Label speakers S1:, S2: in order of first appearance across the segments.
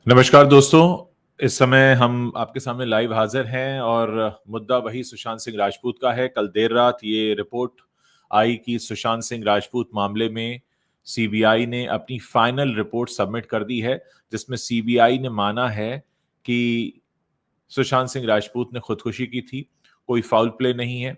S1: नमस्कार दोस्तों। इस समय हम आपके सामने लाइव हाजिर हैं और मुद्दा वही सुशांत सिंह राजपूत का है। कल देर रात ये रिपोर्ट आई कि सुशांत सिंह राजपूत मामले में सीबीआई ने अपनी फाइनल रिपोर्ट सबमिट कर दी है, जिसमें सीबीआई ने माना है कि सुशांत सिंह राजपूत ने खुदकुशी की थी, कोई फाउल प्ले नहीं है।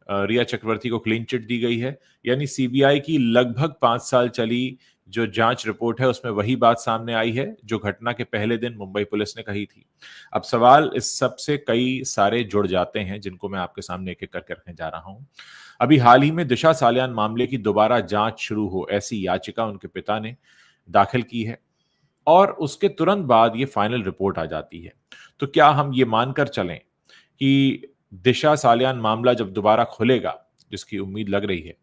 S1: रिया चक्रवर्ती को क्लीन चिट दी गई है। यानी सीबीआई की लगभग 5 साल चली जो जांच रिपोर्ट है उसमें वही बात सामने आई है जो घटना के पहले दिन मुंबई पुलिस ने कही थी। अब सवाल इस सब से कई सारे जुड़ जाते हैं जिनको मैं आपके सामने एक एक करके रखने जा रहा हूं। अभी हाल ही में दिशा सालियान मामले की दोबारा जांच शुरू हो ऐसी याचिका उनके पिता ने दाखिल की है और उसके तुरंत बाद ये फाइनल रिपोर्ट आ जाती है। तो क्या हम ये मानकर चलें कि दिशा सालियान मामला जब दोबारा खुलेगा, जिसकी उम्मीद लग रही है,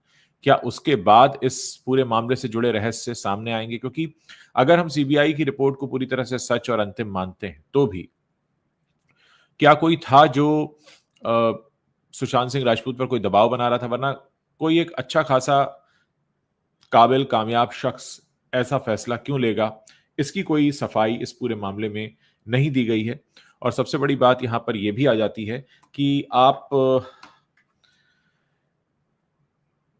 S1: क्या उसके बाद इस पूरे मामले से जुड़े रहस्य सामने आएंगे? क्योंकि अगर हम सीबीआई की रिपोर्ट को पूरी तरह से सच और अंतिम मानते हैं, तो भी क्या कोई था जो अ, सुशांत सिंह राजपूत पर कोई दबाव बना रहा था? वरना कोई एक अच्छा खासा काबिल कामयाब शख्स ऐसा फैसला क्यों लेगा? इसकी कोई सफाई इस पूरे मामले में नहीं दी गई है। और सबसे बड़ी बात यहां पर यह भी आ जाती है कि आप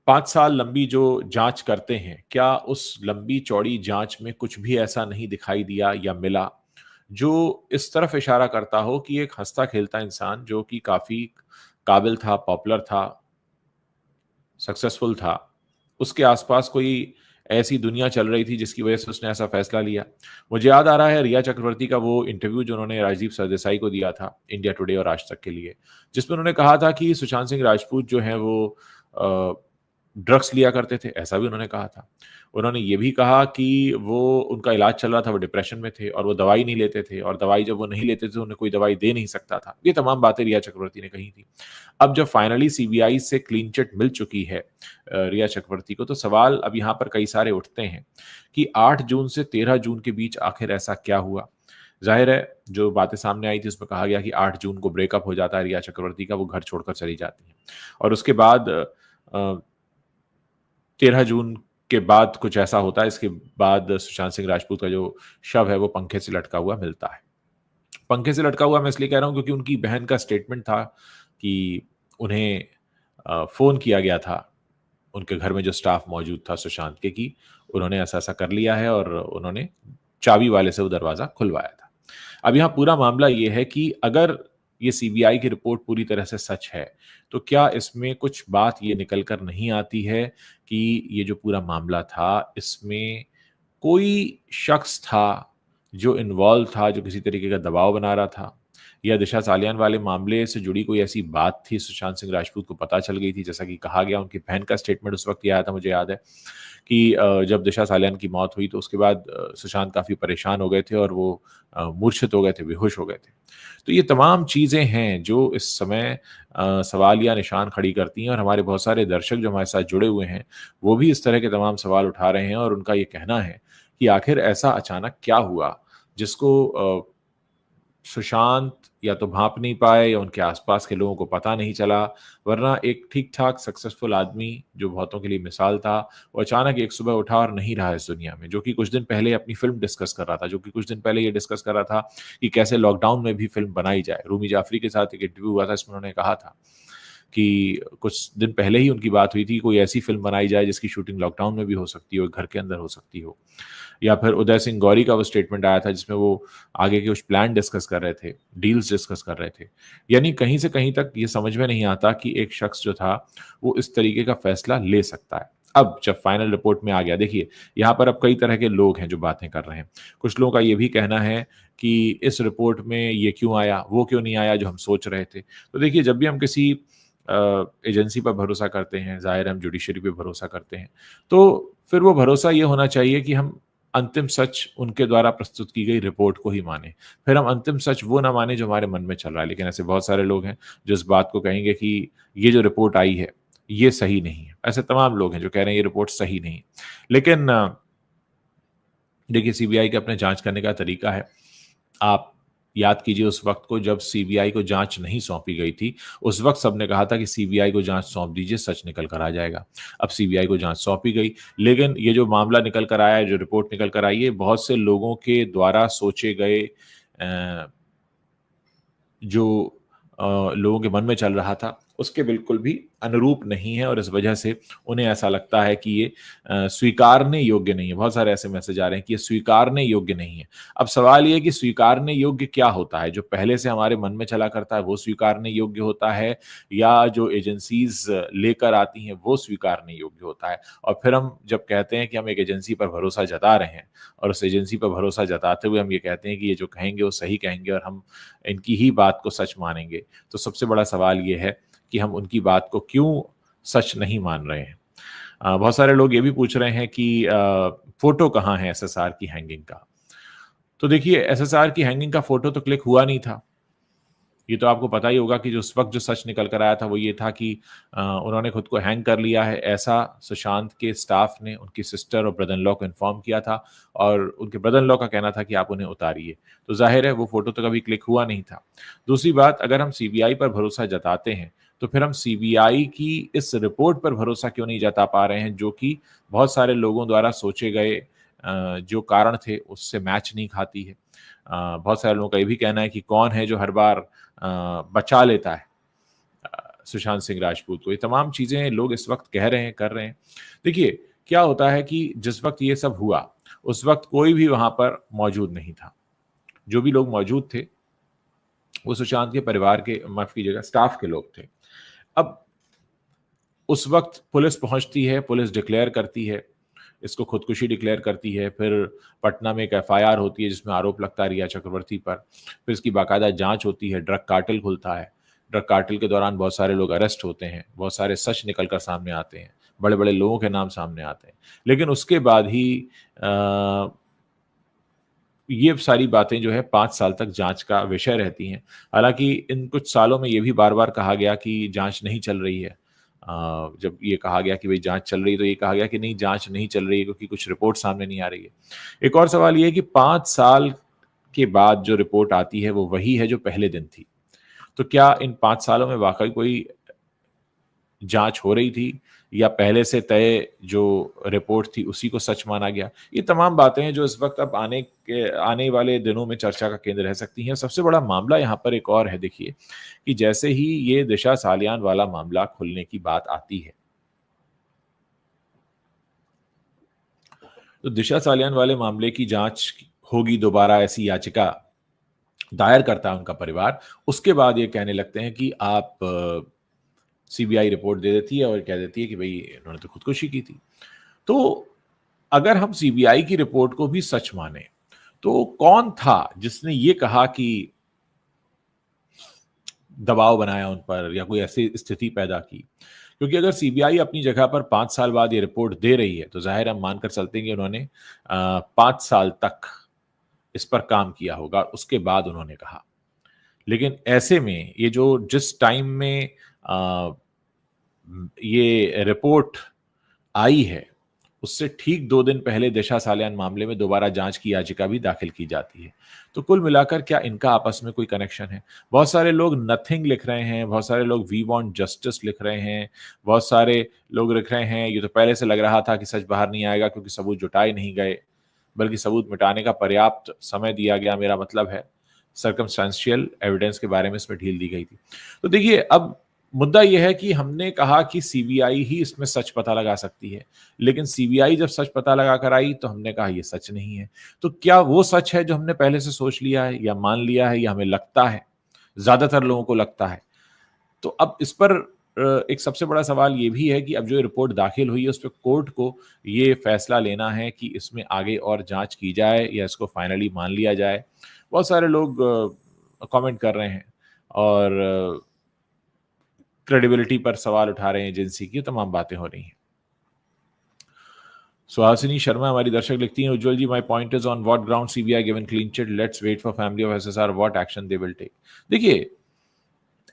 S1: 5 साल लंबी जो जांच करते हैं, क्या उस लंबी चौड़ी जांच में कुछ भी ऐसा नहीं दिखाई दिया या मिला जो इस तरफ इशारा करता हो कि एक हंसता खेलता इंसान जो कि काफी काबिल था, पॉपुलर था, सक्सेसफुल था, उसके आसपास कोई ऐसी दुनिया चल रही थी जिसकी वजह से उसने ऐसा फैसला लिया? मुझे याद आ रहा है रिया चक्रवर्ती का वो इंटरव्यू जो उन्होंने राजीव सरदेसाई को दिया था इंडिया टुडे और आज तक के लिए, जिसमें उन्होंने कहा था कि सुशांत सिंह राजपूत जो है वो ड्रग्स लिया करते थे, ऐसा भी उन्होंने कहा था। उन्होंने ये भी कहा कि वो उनका इलाज चल रहा था, वो डिप्रेशन में थे और वो दवाई नहीं लेते थे और दवाई जब वो नहीं लेते थे, उन्हें कोई दवाई दे नहीं सकता था। ये तमाम बातें रिया चक्रवर्ती ने कही थी। अब जब फाइनली सीबीआई से क्लीन चिट मिल चुकी है रिया चक्रवर्ती को, तो सवाल अब यहाँ पर कई सारे उठते हैं कि 8 जून से 13 जून के बीच आखिर ऐसा क्या हुआ? ज़ाहिर है, जो बातें सामने आई थी उसमें कहा गया कि 8 जून को ब्रेकअप हो जाता है रिया चक्रवर्ती का, वो घर छोड़कर चली जाती हैं और उसके बाद 13 जून के बाद कुछ ऐसा होता है, इसके बाद सुशांत सिंह राजपूत का जो शव है वो पंखे से लटका हुआ मिलता है। पंखे से लटका हुआ मैं इसलिए कह रहा हूँ क्योंकि उनकी बहन का स्टेटमेंट था कि उन्हें फ़ोन किया गया था, उनके घर में जो स्टाफ मौजूद था सुशांत के, कि उन्होंने ऐसा-ऐसा कर लिया है और उन्होंने चाबी वाले से वो दरवाज़ा खुलवाया था। अब यहाँ पूरा मामला ये है कि अगर ये सीबीआई की रिपोर्ट पूरी तरह से सच है, तो क्या इसमें कुछ बात ये निकल कर नहीं आती है कि ये जो पूरा मामला था, इसमें कोई शख्स था जो इन्वॉल्व था, जो किसी तरीके का दबाव बना रहा था? या दिशा सालियान वाले मामले से जुड़ी कोई ऐसी बात थी सुशांत सिंह राजपूत को पता चल गई थी? जैसा कि कहा गया, उनकी बहन का स्टेटमेंट उस वक़्त ये आया था, मुझे याद है कि जब दिशा सालियान की मौत हुई तो उसके बाद सुशांत काफ़ी परेशान हो गए थे और वो मूर्छित हो गए थे, बेहोश हो गए थे। तो ये तमाम चीज़ें हैं जो इस समय सवाल या निशान खड़ी करती हैं और हमारे बहुत सारे दर्शक जो हमारे साथ जुड़े हुए हैं, वो भी इस तरह के तमाम सवाल उठा रहे हैं और उनका ये कहना है कि आखिर ऐसा अचानक क्या हुआ जिसको सुशांत या तो भांप नहीं पाए या उनके आसपास के लोगों को पता नहीं चला, वरना एक ठीक-ठाक सक्सेसफुल आदमी जो बहुतों के लिए मिसाल था, वो अचानक एक सुबह उठा और नहीं रहा इस दुनिया में। जो कि कुछ दिन पहले अपनी फ़िल्म डिस्कस कर रहा था, जो कि कुछ दिन पहले ये डिस्कस कर रहा था कि कैसे लॉकडाउन में भी फ़िल्म बनाई जाए। रूमी जाफ़री के साथ एक इंटरव्यू हुआ था, इसमें उन्होंने कहा था कि कुछ दिन पहले ही उनकी बात हुई थी, कोई ऐसी फ़िल्म बनाई जाए जिसकी शूटिंग लॉकडाउन में भी हो सकती हो, घर के अंदर हो सकती हो। या फिर उदय सिंह गौरी का वो स्टेटमेंट आया था जिसमें वो आगे के कुछ प्लान डिस्कस कर रहे थे, डील्स डिस्कस कर रहे थे। यानी कहीं से कहीं तक ये समझ में नहीं आता कि एक शख्स जो था, वो इस तरीके का फैसला ले सकता है। अब जब फाइनल रिपोर्ट में आ गया, देखिए, यहाँ पर अब कई तरह के लोग हैं जो बातें कर रहे हैं। कुछ लोगों का ये भी कहना है कि इस रिपोर्ट में ये क्यों आया, वो क्यों नहीं आया जो हम सोच रहे थे। तो देखिए, जब भी हम किसी एजेंसी पर भरोसा करते हैं, ज़ाहिर है हम जुडिशरी पे भरोसा करते हैं, तो फिर वो भरोसा ये होना चाहिए कि हम अंतिम सच उनके द्वारा प्रस्तुत की गई रिपोर्ट को ही मानें। फिर हम अंतिम सच वो ना मानें जो हमारे मन में चल रहा है। लेकिन ऐसे बहुत सारे लोग हैं जो इस बात को कहेंगे कि ये जो रिपोर्ट आई है, ये सही नहीं है। ऐसे तमाम लोग हैं जो कह रहे हैं ये रिपोर्ट सही नहीं है। लेकिन देखिए, सीबीआई का अपने जाँच करने का तरीका है। आप याद कीजिए उस वक्त को जब सीबीआई को जांच नहीं सौंपी गई थी, उस वक्त सबने कहा था कि सीबीआई को जांच सौंप दीजिए, सच निकल कर आ जाएगा। अब सीबीआई को जांच सौंपी गई, लेकिन ये जो मामला निकल कर आया है, जो रिपोर्ट निकल कर आई है, बहुत से लोगों के द्वारा सोचे गए जो लोगों के मन में चल रहा था, उसके बिल्कुल भी अनुरूप नहीं है और इस वजह से उन्हें ऐसा लगता है कि ये स्वीकारने योग्य नहीं है। बहुत सारे ऐसे मैसेज आ रहे हैं कि ये स्वीकारने योग्य नहीं है। अब सवाल ये है कि स्वीकारने योग्य क्या होता है? जो पहले से हमारे मन में चला करता है वो स्वीकारने योग्य होता है, या जो एजेंसीज लेकर आती हैं वो स्वीकारने योग्य होता है? और फिर हम जब कहते हैं कि हम एक एजेंसी पर भरोसा जता रहे हैं और उस एजेंसी पर भरोसा जताते हुए हम ये कहते हैं कि ये जो कहेंगे वो सही कहेंगे और हम इनकी ही बात को सच मानेंगे, तो सबसे बड़ा सवाल ये है कि हम उनकी बात को क्यों सच नहीं मान रहे हैं। बहुत सारे लोग ये भी पूछ रहे हैं कि फोटो कहाँ है एसएसआर की हैंगिंग का? तो देखिए, एसएसआर की हैंगिंग का फोटो तो क्लिक हुआ नहीं था। ये तो आपको पता ही होगा कि जो उस वक्त जो सच निकल कर आया था वो ये था कि उन्होंने खुद को हैंग कर लिया है, ऐसा सुशांत के स्टाफ ने उनकी सिस्टर और ब्रदर इन लॉ को इन्फॉर्म किया था और उनके ब्रदर इन लॉ का कहना था कि आप उन्हें उतारिए। तो जाहिर है वो फोटो तो कभी क्लिक हुआ नहीं था। दूसरी बात, अगर हम सीबीआई पर भरोसा जताते हैं तो फिर हम सीबीआई की इस रिपोर्ट पर भरोसा क्यों नहीं जता पा रहे हैं, जो कि बहुत सारे लोगों द्वारा सोचे गए जो कारण थे उससे मैच नहीं खाती है। बहुत सारे लोगों का ये भी कहना है कि कौन है जो हर बार बचा लेता है सुशांत सिंह राजपूत को। ये तमाम चीज़ें लोग इस वक्त कह रहे हैं, कर रहे हैं। देखिए, क्या होता है कि जिस वक्त ये सब हुआ, उस वक्त कोई भी वहाँ पर मौजूद नहीं था। जो भी लोग मौजूद थे, वो सुशांत के परिवार के, माफ़ कीजिएगा, स्टाफ के लोग थे। अब उस वक्त पुलिस पहुँचती है, पुलिस डिक्लेयर करती है, इसको खुदकुशी डिक्लेयर करती है, फिर पटना में एक एफआईआर होती है जिसमें आरोप लगता है रिया चक्रवर्ती पर, फिर इसकी बाकायदा जांच होती है, ड्रग कार्टेल खुलता है, ड्रग कार्टेल के दौरान बहुत सारे लोग अरेस्ट होते हैं, बहुत सारे सच निकल कर सामने आते हैं, बड़े बड़े लोगों के नाम सामने आते हैं, लेकिन उसके बाद ही ये सारी बातें जो है 5 साल तक जांच का विषय रहती हैं। हालांकि इन कुछ सालों में ये भी बार बार कहा गया कि जांच नहीं चल रही है। जब ये कहा गया कि भाई जांच चल रही है, तो ये कहा गया कि नहीं, जांच नहीं चल रही है क्योंकि कुछ रिपोर्ट सामने नहीं आ रही है। एक और सवाल ये है कि 5 साल के बाद जो रिपोर्ट आती है वो वही है जो पहले दिन थी। तो क्या इन 5 सालों में वाकई कोई जांच हो रही थी या पहले से तय जो रिपोर्ट थी उसी को सच माना गया? ये तमाम बातें हैं जो इस वक्त अब आने वाले दिनों में चर्चा का केंद्र रह सकती हैं। सबसे बड़ा मामला यहाँ पर एक और है, देखिए, कि जैसे ही ये दिशा सालियान वाला मामला खुलने की बात आती है, तो दिशा सालियान वाले मामले की जांच होगी दोबारा, ऐसी याचिका दायर करता है उनका परिवार। उसके बाद ये कहने लगते हैं कि आप सीबीआई रिपोर्ट दे देती है और कह देती है कि भाई इन्होंने तो खुदकुशी की थी। तो अगर हम सीबीआई की रिपोर्ट को भी सच माने, तो कौन था जिसने ये कहा कि दबाव बनाया उन पर या कोई ऐसी स्थिति पैदा की? क्योंकि अगर सीबीआई अपनी जगह पर 5 साल बाद ये रिपोर्ट दे रही है, तो जाहिर हम मानकर चलते हैं कि उन्होंने 5 साल तक इस पर काम किया होगा, उसके बाद उन्होंने कहा। लेकिन ऐसे में ये जो जिस टाइम में ये रिपोर्ट आई है, उससे ठीक 2 दिन पहले दिशा सालियान मामले में दोबारा जांच की याचिका भी दाखिल की जाती है। तो कुल मिलाकर क्या इनका आपस में कोई कनेक्शन है? बहुत सारे लोग नथिंग लिख रहे हैं, बहुत सारे लोग वी वांट जस्टिस लिख रहे हैं, बहुत सारे लोग लिख रहे हैं ये तो पहले से लग रहा था कि सच बाहर नहीं आएगा क्योंकि सबूत जुटाए नहीं गए, बल्कि सबूत मिटाने का पर्याप्त समय दिया गया। मेरा मतलब है सर्कमस्टेंशियल एविडेंस के बारे में इसमें ढील दी गई थी। तो देखिए, अब मुद्दा यह है कि हमने कहा कि सीबीआई ही इसमें सच पता लगा सकती है, लेकिन सीबीआई जब सच पता लगा कर आई तो हमने कहा ये सच नहीं है। तो क्या वो सच है जो हमने पहले से सोच लिया है या मान लिया है या हमें लगता है, ज्यादातर लोगों को लगता है? तो अब इस पर एक सबसे बड़ा सवाल ये भी है कि अब जो रिपोर्ट दाखिल हुई है उस पर कोर्ट को ये फैसला लेना है कि इसमें आगे और जांच की जाए या इसको फाइनली मान लिया जाए। बहुत सारे लोग कमेंट कर रहे हैं और क्रेडिबिलिटी पर सवाल उठा रहे हैं, एजेंसी की तमाम बातें हो रही हैं। सुहासिनी शर्मा हमारी दर्शक लिखती हैं, Ujjwal ji, my point is on what ground CBI given clean chit, let's wait for family of SSR what action they will take. देखिए,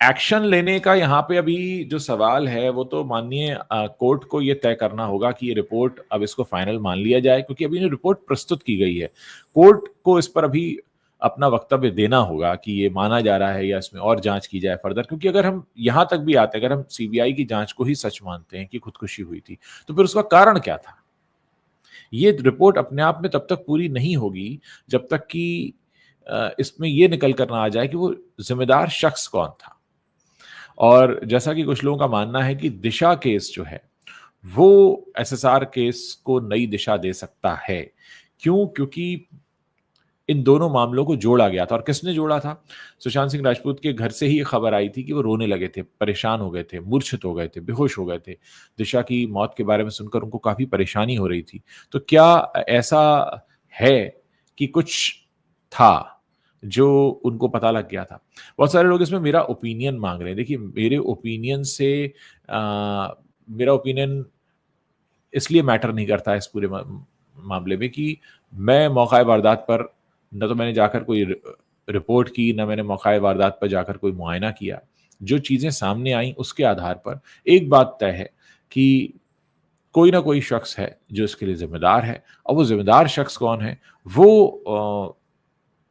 S1: एक्शन लेने का यहाँ पे अभी जो सवाल है वो तो माननीय कोर्ट को ये तय करना होगा कि ये रिपोर्ट अब इसको फाइनल मान लिया जाए, क्योंकि अभी रिपोर्ट प्रस्तुत की गई है। कोर्ट को इस पर अभी अपना वक्तव्य देना होगा कि ये माना जा रहा है या इसमें और जांच की जाए फर्दर। क्योंकि अगर हम यहां तक भी आते हैं, अगर हम सीबीआई की जांच को ही सच मानते हैं कि खुदकुशी हुई थी, तो फिर उसका कारण क्या था? ये रिपोर्ट अपने आप में तब तक पूरी नहीं होगी जब तक कि इसमें ये निकल कर ना आ जाए कि वो जिम्मेदार शख्स कौन था। और जैसा कि कुछ लोगों का मानना है कि दिशा केस जो है वो एसएसआर केस को नई दिशा दे सकता है। क्यों? क्योंकि इन दोनों मामलों को जोड़ा गया था। और किसने जोड़ा था? सुशांत सिंह राजपूत के घर से ही ये खबर आई थी कि वो रोने लगे थे, परेशान हो गए थे, मूर्छित हो गए थे, बेहोश हो गए थे। दिशा की मौत के बारे में सुनकर उनको काफी परेशानी हो रही थी। तो क्या ऐसा है कि कुछ था जो उनको पता लग गया था? बहुत सारे लोग इसमें मेरा ओपिनियन मांग रहे हैं। देखिए, मेरा ओपिनियन इसलिए मैटर नहीं करता है इस पूरे मामले में कि मैं मौका वारदात पर न तो मैंने जाकर कोई रिपोर्ट की, न मैंने मौका वारदात पर जाकर कोई मुआयना किया। जो चीज़ें सामने आई उसके आधार पर एक बात तय है कि कोई ना कोई शख्स है जो इसके लिए ज़िम्मेदार है, और वो ज़िम्मेदार शख्स कौन है, वो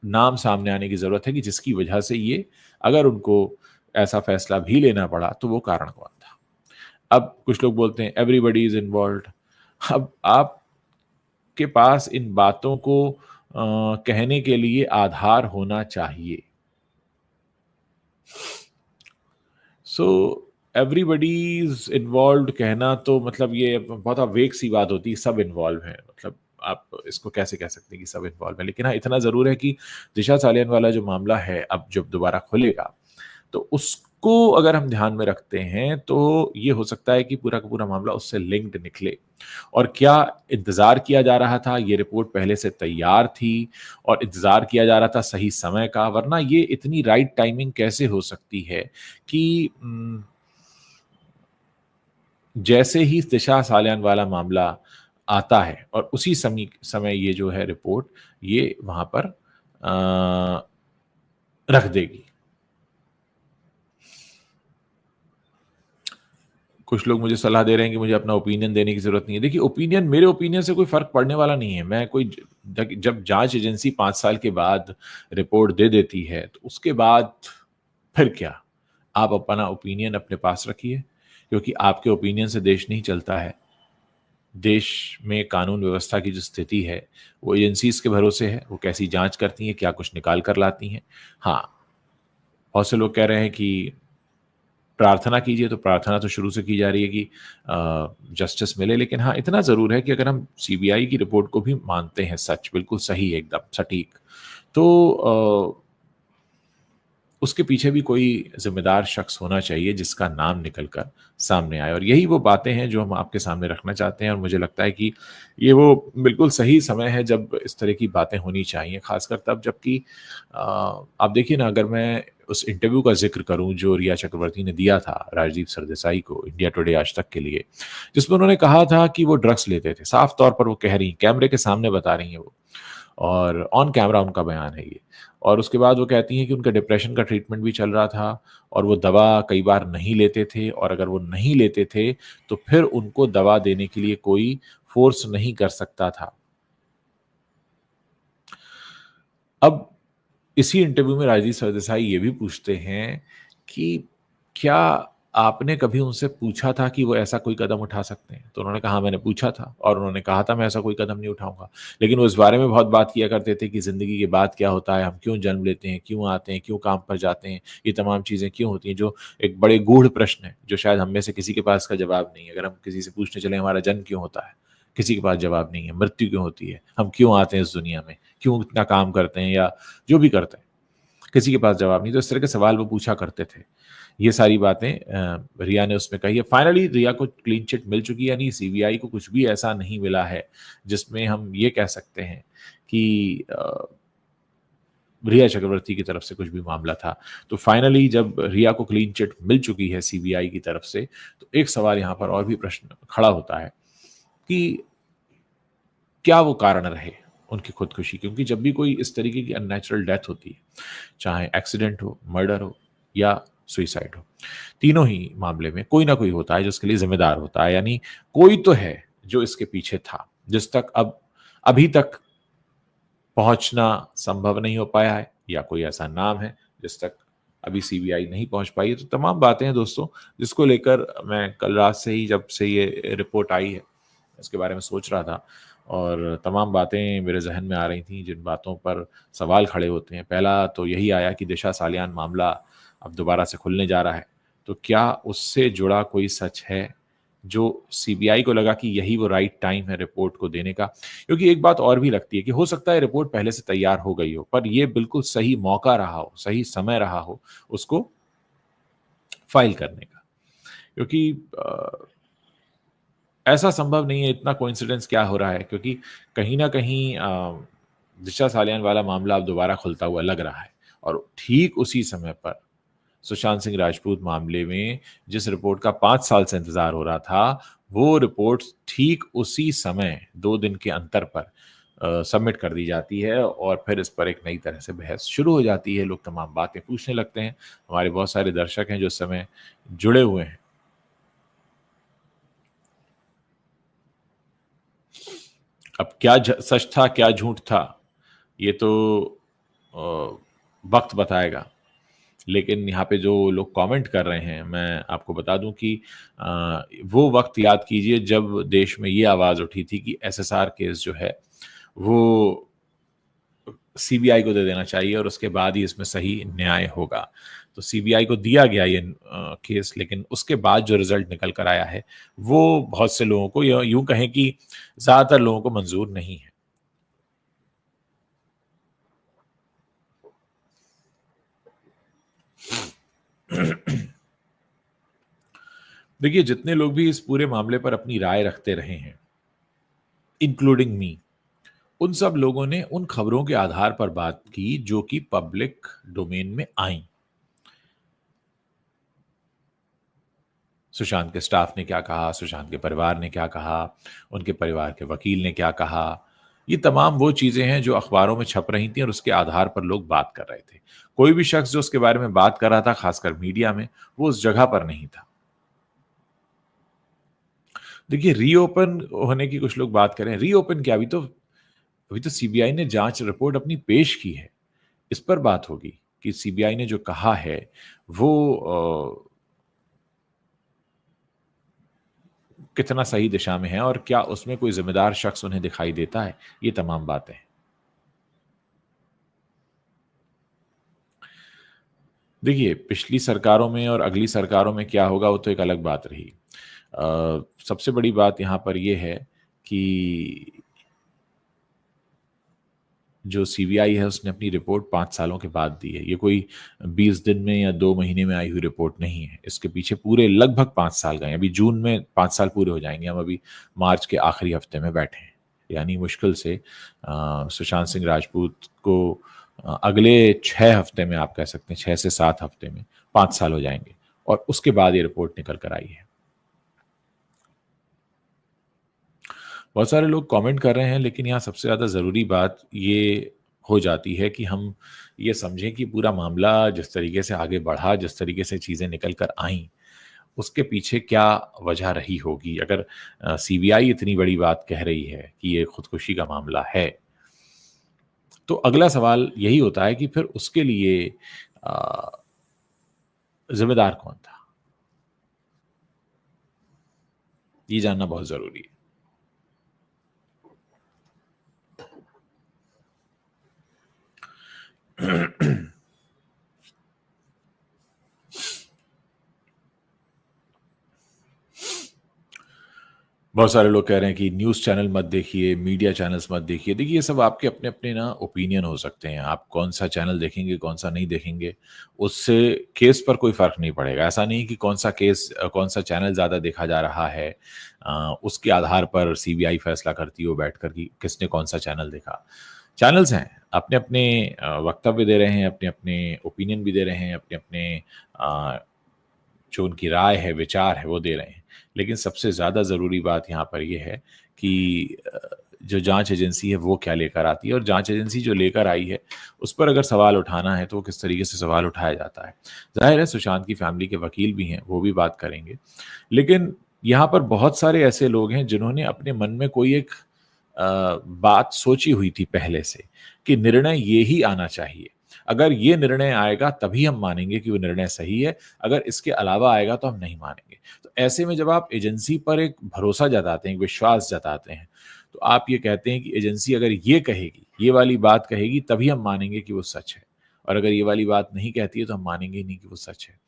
S1: नाम सामने आने की ज़रूरत है कि जिसकी वजह से ये, अगर उनको ऐसा फैसला भी लेना पड़ा, तो वो कारण कौन था? अब कुछ लोग बोलते हैं एवरीबॉडी इज़ इन्वॉल्व्ड। अब आपके पास इन बातों को कहने के लिए आधार होना चाहिए। सो एवरीबॉडी इज इन्वॉल्व्ड कहना तो मतलब ये बहुत वेग सी बात होती है, सब इन्वॉल्व हैं। मतलब आप इसको कैसे कह सकते हैं कि सब इन्वॉल्व है? लेकिन हाँ, इतना ज़रूर है कि दिशा सालियान वाला जो मामला है, अब जब दोबारा खुलेगा तो उसको अगर हम ध्यान में रखते हैं तो ये हो सकता है कि पूरा का पूरा मामला उससे लिंक्ड निकले। और क्या इंतजार किया जा रहा था? ये रिपोर्ट पहले से तैयार थी और इंतजार किया जा रहा था सही समय का, वरना ये इतनी राइट टाइमिंग कैसे हो सकती है कि जैसे ही दिशा सालियान वाला मामला आता है और उसी समय ये जो है रिपोर्ट ये वहां पर रख देगी। कुछ लोग मुझे सलाह दे रहे हैं कि मुझे अपना ओपिनियन देने की ज़रूरत नहीं है। देखिए, मेरे ओपिनियन से कोई फ़र्क पड़ने वाला नहीं है। मैं कोई जब जांच एजेंसी 5 साल के बाद रिपोर्ट दे देती है, तो उसके बाद फिर क्या? आप अपना ओपिनियन अपने पास रखिए, क्योंकि आपके ओपिनियन से देश नहीं चलता है। देश में कानून व्यवस्था की जो स्थिति है, वो एजेंसीज़ के भरोसे है। वो कैसी जांच करती हैं, क्या कुछ निकाल कर लाती हैं। हाँ, बहुत से लोग कह रहे हैं कि प्रार्थना कीजिए, तो प्रार्थना तो शुरू से की जा रही है कि जस्टिस मिले। लेकिन हाँ, इतना ज़रूर है कि अगर हम सीबीआई की रिपोर्ट को भी मानते हैं सच, बिल्कुल सही, एकदम सटीक, तो उसके पीछे भी कोई ज़िम्मेदार शख्स होना चाहिए जिसका नाम निकल कर सामने आए। और यही वो बातें हैं जो हम आपके सामने रखना चाहते हैं, और मुझे लगता है कि ये वो बिल्कुल सही समय है जब इस तरह की बातें होनी चाहिए, ख़ासकर तब जबकि आप देखिए ना, अगर मैं उस इंटरव्यू का ज़िक्र करूँ जो रिया चक्रवर्ती ने दिया था राजदीप सरदेसाई को इंडिया टुडे आज तक के लिए, जिसमें उन्होंने कहा था कि वो ड्रग्स लेते थे। साफ तौर पर वो कह रही हैं, कैमरे के सामने बता रही हैं वो, और ऑन कैमरा उनका बयान है ये। और उसके बाद वो कहती हैं कि उनका डिप्रेशन का ट्रीटमेंट भी चल रहा था और वो दवा कई बार नहीं लेते थे, और अगर वो नहीं लेते थे तो फिर उनको दवा देने के लिए कोई फ़ोर्स नहीं कर सकता था। अब इसी इंटरव्यू में राजीव सरदेसाई ये भी पूछते हैं कि क्या आपने कभी उनसे पूछा था कि वो ऐसा कोई कदम उठा सकते हैं? तो उन्होंने कहा, हाँ, मैंने पूछा था और उन्होंने कहा था मैं ऐसा कोई कदम नहीं उठाऊँगा। लेकिन वो इस बारे में बहुत बात किया करते थे कि ज़िंदगी के बाद क्या होता है, हम क्यों जन्म लेते हैं, क्यों आते हैं, क्यों काम पर जाते हैं, ये तमाम चीज़ें क्यों होती हैं, जो एक बड़े गूढ़ प्रश्न है, जो शायद हम में से किसी के पास इसका जवाब नहीं है। अगर हम किसी से पूछने चलें हमारा जन्म क्यों होता है, किसी के पास जवाब नहीं है। मृत्यु क्यों होती है, हम क्यों आते हैं इस दुनिया में, क्यों इतना काम करते हैं या जो भी करते हैं, किसी के पास जवाब नहीं। तो इस तरह के सवाल वो पूछा करते थे। ये सारी बातें रिया ने उसमें कही है। फाइनली रिया को क्लीन चिट मिल चुकी है, यानी सीबीआई को कुछ भी ऐसा नहीं मिला है जिसमें हम ये कह सकते हैं कि रिया चक्रवर्ती की तरफ से कुछ भी मामला था। तो फाइनली जब रिया को क्लीन चिट मिल चुकी है सीबीआई की तरफ से, तो एक सवाल यहाँ पर और भी प्रश्न खड़ा होता है कि क्या वो कारण रहे उनकी खुदकुशी? क्योंकि जब भी कोई इस तरीके की अननेचुरल डेथ होती है, चाहे एक्सीडेंट हो, मर्डर हो या सुइसाइड हो, तीनों ही मामले में कोई ना कोई होता है जो इसके लिए जिम्मेदार होता है। यानी कोई तो है जो इसके पीछे था, जिस तक अब अभी तक पहुंचना संभव नहीं हो पाया है या कोई ऐसा नाम है जिस तक अभी सीबीआई नहीं पहुंच पाई है। तो तमाम बातें हैं दोस्तों, जिसको लेकर मैं कल रात से ही, जब से ये रिपोर्ट आई है, इसके बारे में सोच रहा था और तमाम बातें मेरे जहन में आ रही थी जिन बातों पर सवाल खड़े होते हैं। पहला तो यही आया कि दिशा सालियान मामला अब दोबारा से खुलने जा रहा है, तो क्या उससे जुड़ा कोई सच है जो सीबीआई को लगा कि यही वो राइट टाइम है रिपोर्ट को देने का? क्योंकि एक बात और भी लगती है कि हो सकता है रिपोर्ट पहले से तैयार हो गई हो, पर ये बिल्कुल सही मौका रहा हो, सही समय रहा हो उसको फाइल करने का। क्योंकि ऐसा संभव नहीं है, इतना कोइंसिडेंस क्या हो रहा है, क्योंकि कहीं न कहीं दिशा सालियान वाला मामला अब दोबारा खुलता हुआ लग रहा है और ठीक उसी समय पर सुशांत सिंह राजपूत मामले में जिस रिपोर्ट का 5 साल से इंतज़ार हो रहा था, वो रिपोर्ट ठीक उसी समय 2 दिन के अंतर पर सबमिट कर दी जाती है और फिर इस पर एक नई तरह से बहस शुरू हो जाती है। लोग तमाम बातें पूछने लगते हैं। हमारे बहुत सारे दर्शक हैं जो इस समय जुड़े हुए हैं। अब क्या सच था, क्या झूठ था, ये तो वक्त बताएगा। लेकिन यहाँ पे जो लोग कमेंट कर रहे हैं, मैं आपको बता दूं कि वो वक्त याद कीजिए जब देश में ये आवाज़ उठी थी कि एसएसआर केस जो है वो सीबीआई को दे देना चाहिए और उसके बाद ही इसमें सही न्याय होगा। तो सीबीआई को दिया गया ये केस, लेकिन उसके बाद जो रिजल्ट निकल कर आया है वो बहुत से लोगों को, या यूं कहें कि ज्यादातर लोगों को मंजूर नहीं है। देखिए, जितने लोग भी इस पूरे मामले पर अपनी राय रखते रहे हैं, इंक्लूडिंग मी, उन सब लोगों ने उन खबरों के आधार पर बात की जो कि पब्लिक डोमेन में आई। सुशांत के स्टाफ ने क्या कहा, सुशांत के परिवार ने क्या कहा, उनके परिवार के वकील ने क्या कहा, ये तमाम वो चीजें हैं जो अखबारों में छप रही थी और उसके आधार पर लोग बात कर रहे थे। कोई भी शख्स जो उसके बारे में बात कर रहा था, खासकर मीडिया में, वो उस जगह पर नहीं था। देखिए, रीओपन होने की कुछ लोग बात करें, रीओपन क्या, अभी तो सीबीआई ने जांच रिपोर्ट अपनी पेश की है। इस पर बात होगी कि सीबीआई ने जो कहा है वो कितना सही दिशा में है और क्या उसमें कोई जिम्मेदार शख्स उन्हें दिखाई देता है। ये तमाम बातें। देखिए, पिछली सरकारों में और अगली सरकारों में क्या होगा वो तो एक अलग बात रही। सबसे बड़ी बात यहाँ पर ये है कि जो सीबीआई है उसने अपनी रिपोर्ट 5 सालों के बाद दी है। ये कोई 20 दिन में या 2 महीने में आई हुई रिपोर्ट नहीं है। इसके पीछे पूरे लगभग 5 साल गए। अभी जून में 5 साल पूरे हो जाएंगे। हम अभी मार्च के आखिरी हफ्ते में बैठे हैं। यानी मुश्किल से सुशांत सिंह राजपूत को अगले 6 हफ्ते में, आप कह सकते हैं 6 से 7 हफ्ते में 5 साल हो जाएंगे और उसके बाद ये रिपोर्ट निकल कर आई है। बहुत सारे लोग कमेंट कर रहे हैं, लेकिन यहाँ सबसे ज़्यादा ज़रूरी बात ये हो जाती है कि हम ये समझें कि पूरा मामला जिस तरीके से आगे बढ़ा, जिस तरीके से चीज़ें निकल कर आईं, उसके पीछे क्या वजह रही होगी। अगर सीबीआई इतनी बड़ी बात कह रही है कि ये खुदकुशी का मामला है, तो अगला सवाल यही होता है कि फिर उसके लिए जिम्मेदार कौन था? ये जानना बहुत ज़रूरी है। बहुत सारे लोग कह रहे हैं कि न्यूज़ चैनल मत देखिए, मीडिया चैनल्स मत देखिए। देखिए, ये सब आपके अपने-अपने ना ओपिनियन हो सकते हैं। आप कौन-सा चैनल देखेंगे, कौन-सा नहीं देखेंगे, उससे केस पर कोई फ़र्क नहीं पड़ेगा। ऐसा नहीं कि कौन-सा चैनल ज़्यादा देखा जा रहा है, उसके आधार पर सीबीआई फैसला करती हो बैठकर कि किसने कौन-सा चैनल देखा। चैनल्स हैं, अपने-अपने वक्तव्य दे रहे हैं, अपने-अपने ओपिनियन भी दे रहे हैं, अपने-अपने अ, जो उनकी राय है, विचार है, वो दे रहे हैं। लेकिन सबसे ज़्यादा ज़रूरी बात यहाँ पर ये है कि जो जाँच एजेंसी है वो क्या लेकर आती है और जाँच एजेंसी जो लेकर आई है, उस पर अगर सवाल उठाना है तो वो किस तरीके से सवाल उठाया जाता है। ज़ाहिर है सुशांत की फैमिली के वकील भी हैं, वो भी बात करेंगे। लेकिन यहाँ पर बहुत सारे ऐसे लोग हैं जिन्होंने अपने मन में कोई एक बात सोची हुई थी पहले से कि निर्णय ये ही आना चाहिए। अगर ये निर्णय आएगा तभी हम मानेंगे कि वो निर्णय सही है, अगर इसके अलावा आएगा तो हम नहीं मानेंगे। तो ऐसे में जब आप एजेंसी पर एक भरोसा जताते हैं, एक विश्वास जताते हैं, तो आप ये कहते हैं कि एजेंसी अगर ये कहेगी, ये वाली बात कहेगी तभी हम मानेंगे कि वो सच है, और अगर ये वाली बात नहीं कहती है तो हम मानेंगे ही नहीं कि वो सच है।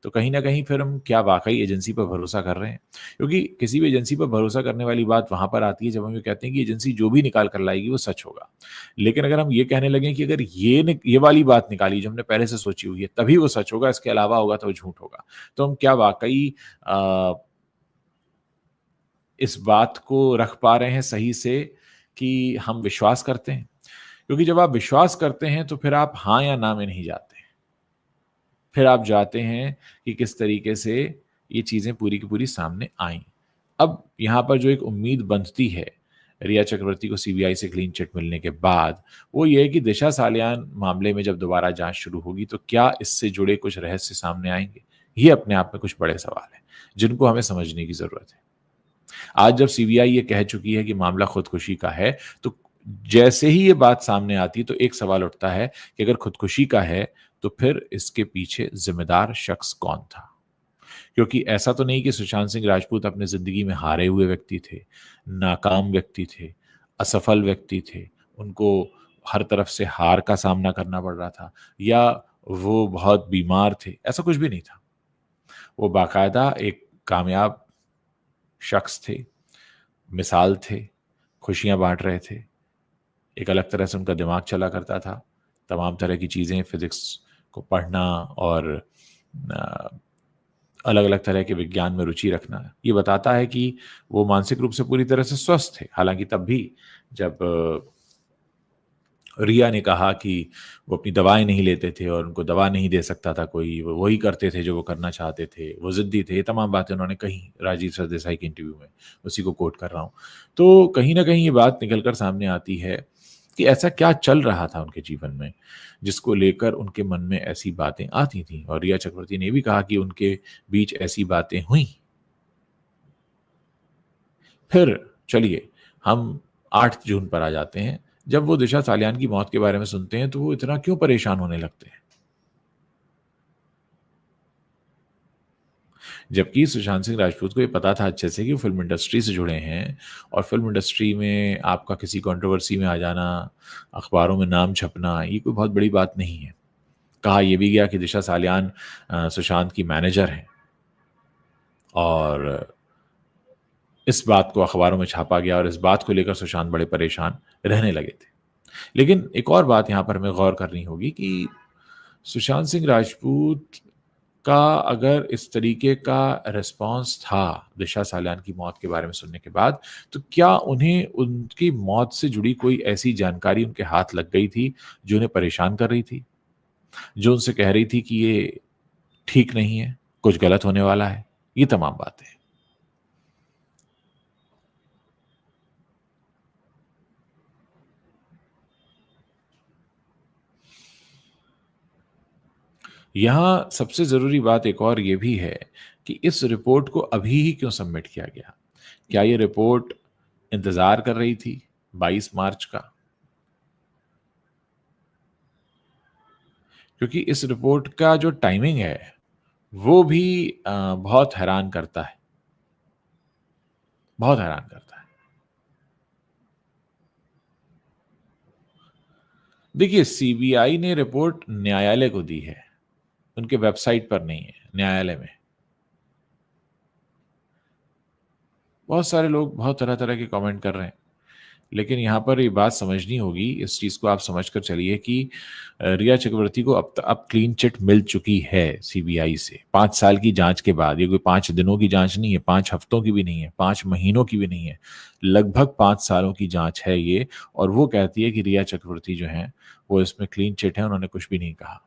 S1: तो कहीं न कहीं फिर हम क्या वाक़ई एजेंसी पर भरोसा कर रहे हैं? क्योंकि किसी भी एजेंसी पर भरोसा करने वाली बात वहाँ पर आती है जब हम ये कहते हैं कि एजेंसी जो भी निकाल कर लाएगी वो सच होगा। लेकिन अगर हम ये कहने लगें कि अगर ये वाली बात निकाली जो हमने पहले से सोची हुई है तभी वो सच होगा, इसके अलावा होगा तो वो झूठ होगा। तो हम क्या वाक़ई अ, इस बात को रख पा रहे हैं सही से कि हम विश्वास करते हैं? क्योंकि जब आप विश्वास करते हैं तो फिर आप हाँ या ना में नहीं जाते। फिर आप जाते हैं कि किस तरीके से ये चीज़ें पूरी की पूरी सामने आईं। अब यहाँ पर जो एक उम्मीद बंधती है, रिया चक्रवर्ती को सीबीआई से क्लीन चिट मिलने के बाद, वो ये है कि दिशा सालियान मामले में जब दोबारा जाँच शुरू होगी, तो क्या इससे जुड़े कुछ रहस्य सामने आएँगे? ये अपने आप में कुछ बड़े सवाल हैं, जिनको हमें समझने की ज़रूरत है। आज जब सीबीआई ये कह चुकी है कि मामला खुदकुशी का है, तो जैसे ही ये बात सामने आती है, तो एक सवाल उठता है कि अगर खुदकुशी का है, तो फिर इसके पीछे ज़िम्मेदार शख्स कौन था? क्योंकि ऐसा तो नहीं कि सुशांत सिंह राजपूत अपनी ज़िंदगी में हारे हुए व्यक्ति थे, नाकाम व्यक्ति थे, असफल व्यक्ति थे, उनको हर तरफ से हार का सामना करना पड़ रहा था, या वो बहुत बीमार थे, ऐसा कुछ भी नहीं था। वो बाकायदा एक कामयाब शख्स थे, मिसाल थे, खुशियाँ बाँट रहे थे, एक अलग तरह से उनका दिमाग चला करता था, तमाम तरह की चीज़ें, फिज़िक्स को पढ़ना और अ, अलग-अलग तरह के विज्ञान में रुचि रखना, ये बताता है कि वो मानसिक रूप से पूरी तरह से स्वस्थ थे। हालाँकि तब भी जब रिया ने कहा कि वो अपनी दवाएँ नहीं लेते थे और उनको दवा नहीं दे सकता था कोई, वो वही करते थे जो वो करना चाहते थे, वो ज़िद्दी थे, ये तमाम बातें उन्होंने कही राजीव सरदेसाई के इंटरव्यू में, उसी को कोट कर रहा हूँ। तो कहीं न कहीं ये बात निकल कर सामने आती है कि ऐसा क्या चल रहा था उनके जीवन में, जिसको लेकर उनके मन में ऐसी बातें आती थीं, और रिया चक्रवर्ती ने ये भी कहा कि उनके बीच ऐसी बातें हुईं। फिर चलिए हम 8 जून पर आ जाते हैं। जब वो दिशा सालियान की मौत के बारे में सुनते हैं, तो वो इतना क्यों परेशान होने लगते हैं? जबकि सुशांत सिंह राजपूत को ये पता था अच्छे से कि वो फ़िल्म इंडस्ट्री से जुड़े हैं, और फ़िल्म इंडस्ट्री में आपका किसी कंट्रोवर्सी में आ जाना, अखबारों में नाम छपना, ये कोई बहुत बड़ी बात नहीं है। कहा ये भी गया कि दिशा सालियान सुशांत की मैनेजर हैं, और इस बात को अखबारों में छापा गया, और इस बात को लेकर सुशांत बड़े परेशान रहने लगे थे। लेकिन एक और बात यहाँ पर हमें गौर करनी होगी कि सुशांत सिंह राजपूत का अगर इस तरीके का रिस्पॉन्स था दिशा सालियान की मौत के बारे में सुनने के बाद, तो क्या उन्हें उनकी मौत से जुड़ी कोई ऐसी जानकारी उनके हाथ लग गई थी, जो उन्हें परेशान कर रही थी? जो उनसे कह रही थी कि ये ठीक नहीं है, कुछ गलत होने वाला है? ये तमाम बातें। यहाँ सबसे ज़रूरी बात एक और ये भी है कि इस रिपोर्ट को अभी ही क्यों सबमिट किया गया? क्या ये रिपोर्ट इंतज़ार कर रही थी 22 मार्च का? क्योंकि इस रिपोर्ट का जो टाइमिंग है, वो भी बहुत हैरान करता है, बहुत हैरान करता है। देखिए, सीबीआई ने रिपोर्ट न्यायालय को दी है, उनके वेबसाइट पर नहीं है, न्यायालय में। बहुत सारे लोग बहुत तरह-तरह के कमेंट कर रहे हैं। लेकिन यहाँ पर ये बात समझनी होगी, इस चीज़ को आप समझ कर चलिए कि रिया चक्रवर्ती को अब क्लीन चिट मिल चुकी है सीबीआई से 5 साल की जाँच के बाद। ये कोई 5 दिनों की जाँच नहीं है, 5 हफ्तों की भी नहीं है, 5 महीनों की भी नहीं है। लगभग 5 सालों की जाँच है ये, और वो कहती है कि रिया चक्रवर्ती जो हैं, वो इसमें क्लीन चिट हैं, उन्होंने कुछ भी नहीं कहा।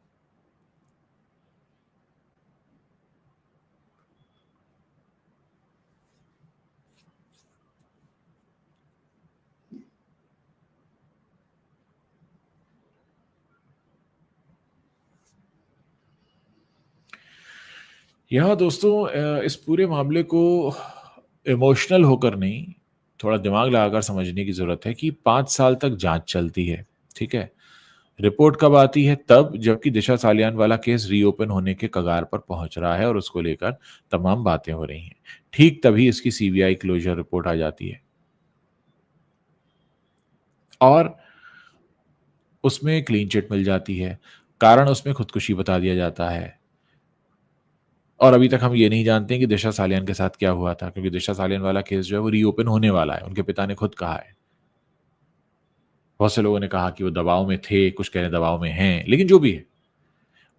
S1: यहाँ दोस्तों इस पूरे मामले को इमोशनल होकर नहीं, थोड़ा दिमाग लगाकर समझने की ज़रूरत है कि 5 साल तक जाँच चलती है, ठीक है? रिपोर्ट कब आती है? तब जबकि दिशा सालियान वाला केस रीओपन होने के कगार पर पहुँच रहा है और उसको लेकर तमाम बातें हो रही हैं। ठीक तभी इसकी सीबीआई क्लोज़र रिपोर्ट आ जाती है और उसमें क्लीन चिट मिल जाती है। कारण उसमें खुदकुशी बता दिया जाता है और अभी तक हम ये नहीं जानते हैं कि दिशा सालियान के साथ क्या हुआ था, क्योंकि दिशा सालियान वाला केस जो है वो रीओपन होने वाला है, उनके पिता ने खुद कहा है। बहुत से लोगों ने कहा कि वो दबाव में थे, कुछ कह रहे हैं दबाव में हैं, लेकिन जो भी है,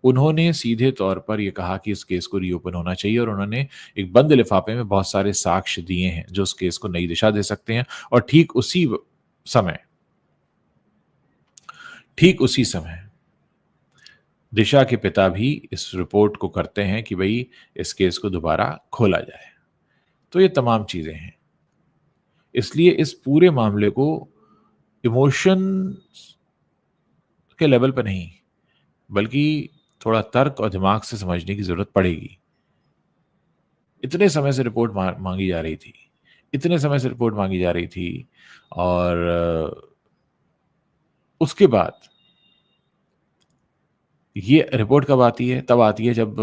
S1: उन्होंने सीधे तौर पर ये कहा कि इस केस को रीओपन होना चाहिए और उन्होंने एक बंद लिफाफे में बहुत सारे साक्ष्य दिए हैं, जो उस केस को नई दिशा दे सकते हैं और समय ठीक उसी समय दिशा के पिता भी इस रिपोर्ट को करते हैं कि भई इस केस को दोबारा खोला जाए। तो ये तमाम चीज़ें हैं। इसलिए इस पूरे मामले को इमोशंस के लेवल पे नहीं, बल्कि थोड़ा तर्क और दिमाग से समझने की ज़रूरत पड़ेगी। इतने समय से रिपोर्ट माँगी जा रही थी। इतने समय से रिपोर्ट माँगी जा रही थी और उसके बाद ये रिपोर्ट कब आती है? तब आती है जब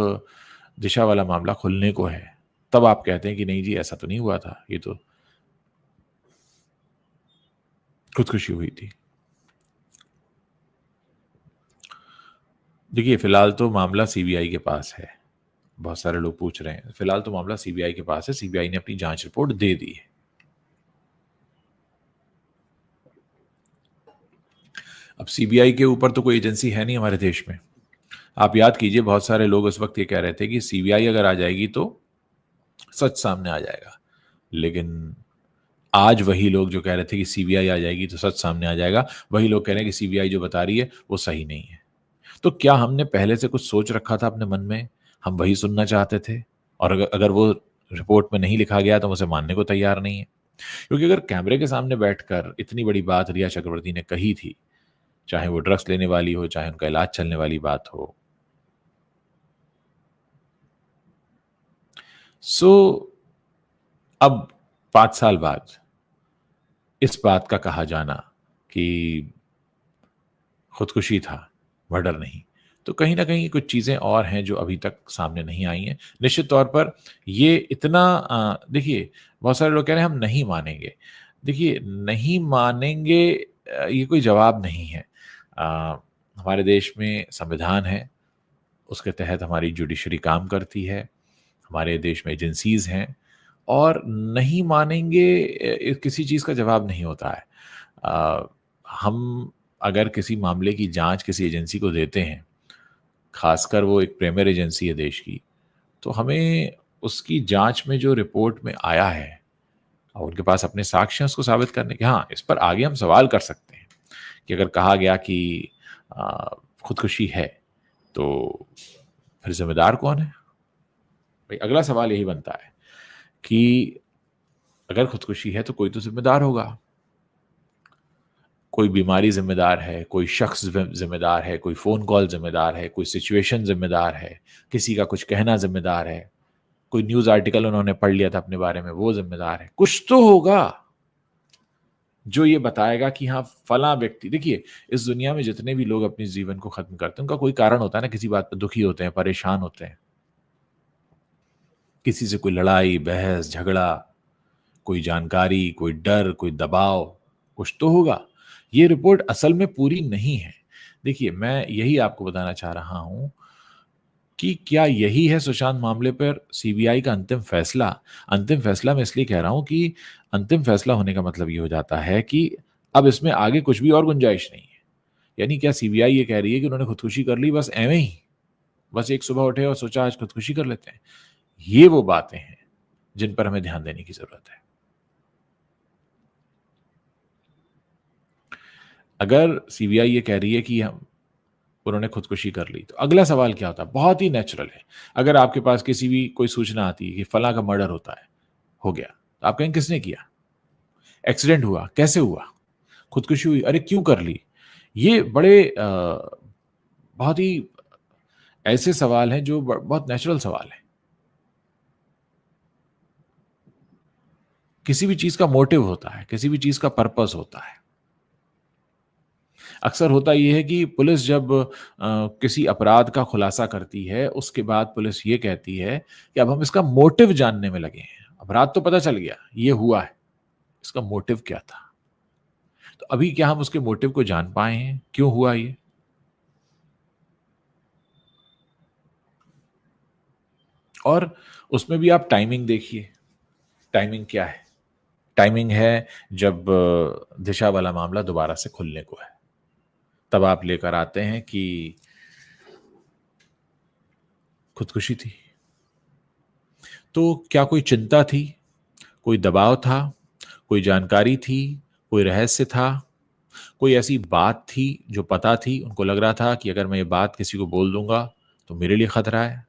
S1: दिशा वाला मामला खुलने को है। तब आप कहते हैं कि नहीं जी ऐसा तो नहीं हुआ था, ये तो खुदकुशी हुई थी। देखिए, फिलहाल तो मामला सीबीआई के पास है। बहुत सारे लोग पूछ रहे हैं। फिलहाल तो मामला सीबीआई के पास है, सीबीआई ने अपनी जाँच रिपोर्ट दे दी है। अब सीबीआई के ऊपर तो कोई एजेंसी है नहीं हमारे देश में। आप याद कीजिए बहुत सारे लोग उस वक़्त ये कह रहे थे कि सीबीआई अगर आ जाएगी तो सच सामने आ जाएगा। लेकिन आज वही लोग जो कह रहे थे कि सीबीआई आ जाएगी तो सच सामने आ जाएगा, वही लोग कह रहे हैं कि सीबीआई जो बता रही है वो सही नहीं है। तो क्या हमने पहले से कुछ सोच रखा था अपने मन में? हम वही सुनना चाहते थे? और अगर अगर वो रिपोर्ट में नहीं लिखा गया तो हम उसे मानने को तैयार नहीं है। क्योंकि अगर कैमरे के सामने बैठकर इतनी बड़ी बात रिया चक्रवर्ती ने कही थी, चाहे वो ड्रग्स लेने वाली हो, चाहे उनका इलाज चलने वाली बात हो। सो अब 5 साल बाद इस बात का कहा जाना कि खुदकुशी था, मर्डर नहीं। तो कहीं न कहीं कुछ चीज़ें और हैं जो अभी तक सामने नहीं आई हैं। निश्चित तौर पर ये इतना देखिए बहुत सारे लोग कह रहे हैं हम नहीं मानेंगे। देखिए नहीं मानेंगे ये कोई जवाब नहीं है। अ, हमारे देश में संविधान है, उसके तहत हमारी जुडिशरी काम करती है, हमारे देश में एजेंसीज़ हैं और नहीं मानेंगे किसी चीज़ का जवाब नहीं होता है। अ, हम अगर किसी मामले की जाँच किसी एजेंसी को देते हैं, ख़ासकर वो एक प्रीमियर एजेंसी है देश की, तो हमें उसकी जाँच में जो रिपोर्ट में आया है और उनके पास अपने साक्ष्य हैं उसको साबित करने के हाँ, इस पर आगे हम सवाल कर सकते हैं कि अगर कहा गया कि अ, खुदकुशी है, तो फिर ज़िम्मेदार कौन है? भई अगला सवाल यही बनता है कि अगर खुदकुशी है तो कोई तो ज़िम्मेदार होगा। कोई बीमारी ज़िम्मेदार है, कोई शख्स ज़िम्मेदार है, कोई फ़ोन कॉल ज़िम्मेदार है, कोई सिचुएशन ज़िम्मेदार है, किसी का कुछ कहना ज़िम्मेदार है, कोई न्यूज़ आर्टिकल उन्होंने पढ़ लिया था अपने बारे में वो ज़िम्मेदार है। कुछ तो होगा जो ये बताएगा कि हाँ, फलाँ व्यक्ति देखिए इस दुनिया में जितने भी लोग अपने जीवन को ख़त्म करते हैं, उनका कोई कारण होता है ना, किसी बात पे दुखी होते हैं, परेशान होते हैं। किसी से कोई लड़ाई, बहस, झगड़ा, कोई जानकारी, कोई डर, कोई दबाव, कुछ तो होगा। ये रिपोर्ट असल में पूरी नहीं है। देखिए, मैं यही आपको बताना चाह रहा हूँ कि क्या यही है सुशांत मामले पर सीबीआई का अंतिम फैसला? अंतिम फैसला मैं इसलिए कह रहा हूँ कि अंतिम फैसला होने का मतलब ये हो जाता है कि अब इसमें आगे कुछ भी और गुंजाइश नहीं है। यानी क्या सीबीआई ये कह रही है कि उन्होंने खुदकुशी कर ली बस एवें ही? बस एक सुबह उठे और सोचा आज खुदकुशी कर लेते हैं। ये वो बातें हैं, जिन पर हमें ध्यान देने की ज़रूरत है। अगर सीबीआई ये कह रही है कि हम उन्होंने खुदकुशी कर ली, तो अगला सवाल क्या होता है? बहुत ही नेचुरल है। अगर आपके पास किसी भी कोई सूचना आती है कि फलाँ का मर्डर होता है, हो गया, तो आप कहेंगे किसने किया? एक्सीडेंट हुआ, कैसे हुआ? खुदकुशी हुई, अरे क्यों कर ली? ये बड़े बहुत ही ऐसे सवाल हैं जो बहुत नेचुरल सवाल हैं। किसी भी चीज का मोटिव होता है, किसी भी चीज का पर्पस होता है। अक्सर होता ये है कि पुलिस जब किसी अपराध का खुलासा करती है, उसके बाद पुलिस ये कहती है कि अब हम इसका मोटिव जानने में लगे हैं। अपराध तो पता चल गया, ये हुआ है, इसका मोटिव क्या था? तो अभी क्या हम उसके मोटिव को जान पाए हैं? क्यों हुआ ये? और उसमें भी आप टाइमिंग देखिए, टाइमिंग क्या है? टाइमिंग है जब दिशा वाला मामला दोबारा से खुलने को है, तब आप लेकर आते हैं कि खुदकुशी थी। तो क्या कोई चिंता थी? कोई दबाव था? कोई जानकारी थी? कोई रहस्य था? कोई ऐसी बात थी जो पता थी, उनको लग रहा था कि अगर मैं ये बात किसी को बोल दूंगा तो मेरे लिए खतरा है?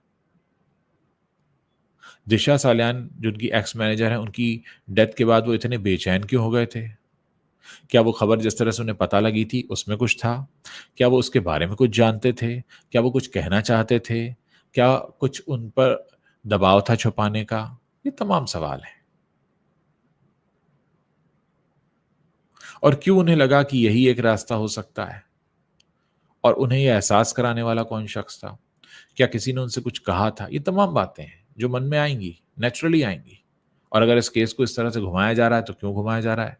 S1: दिशा सालियान जो उनकी एक्स मैनेजर है, उनकी डेथ के बाद वो इतने बेचैन क्यों हो गए थे? क्या वो खबर जिस तरह से उन्हें पता लगी थी उसमें कुछ था? क्या वो उसके बारे में कुछ जानते थे? क्या वो कुछ कहना चाहते थे? क्या कुछ उन पर दबाव था छुपाने का? ये तमाम सवाल हैं। और क्यों उन्हें लगा कि यही एक रास्ता हो सकता है? और उन्हें यह एहसास कराने वाला कौन शख्स था? क्या किसी ने उनसे कुछ कहा था? ये तमाम बातें हैं जो मन में आएंगी, नेचुरली आएंगी। और अगर इस केस को इस तरह से घुमाया जा रहा है तो क्यों घुमाया जा रहा है?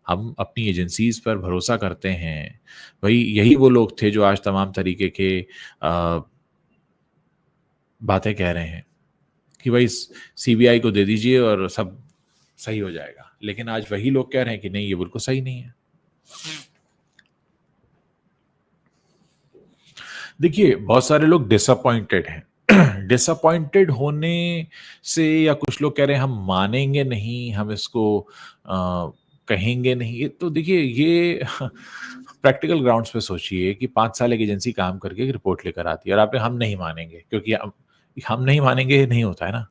S1: हम अपनी एजेंसीज पर भरोसा करते हैं। वही यही वो लोग थे जो आज तमाम तरीके के बातें कह रहे हैं कि भाई सीबीआई को दे दीजिए और सब सही हो जाएगा। लेकिन आज वही लोग कह रहे हैं कि नहीं, ये बिल्कुल सही नहीं है। देखिए, बहुत सारे लोग डिसअपॉइंटेड हैं। डिसअपॉइंटेड होने से, या कुछ लोग कह रहे हैं हम मानेंगे नहीं, हम इसको कहेंगे नहीं। ये तो देखिए, ये प्रैक्टिकल ग्राउंड्स पे सोचिए कि 5 साल एक एजेंसी काम करके एक रिपोर्ट लेकर आती है और आप हम नहीं मानेंगे, क्योंकि हम नहीं मानेंगे नहीं होता है ना।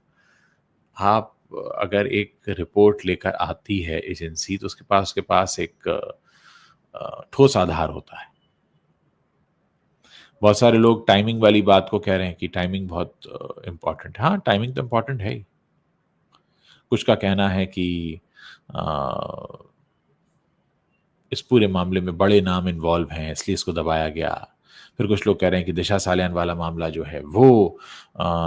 S1: आप अगर एक रिपोर्ट लेकर आती है एजेंसी, तो उसके पास एक ठोस आधार होता है। बहुत सारे लोग टाइमिंग वाली बात को कह रहे हैं कि टाइमिंग बहुत इम्पोर्टेंट है। हाँ, टाइमिंग तो इम्पोर्टेंट है ही। कुछ का कहना है कि अ, इस पूरे मामले में बड़े नाम इन्वॉल्व हैं, इसलिए इसको दबाया गया। फिर कुछ लोग कह रहे हैं कि दिशा सालियान वाला मामला जो है वो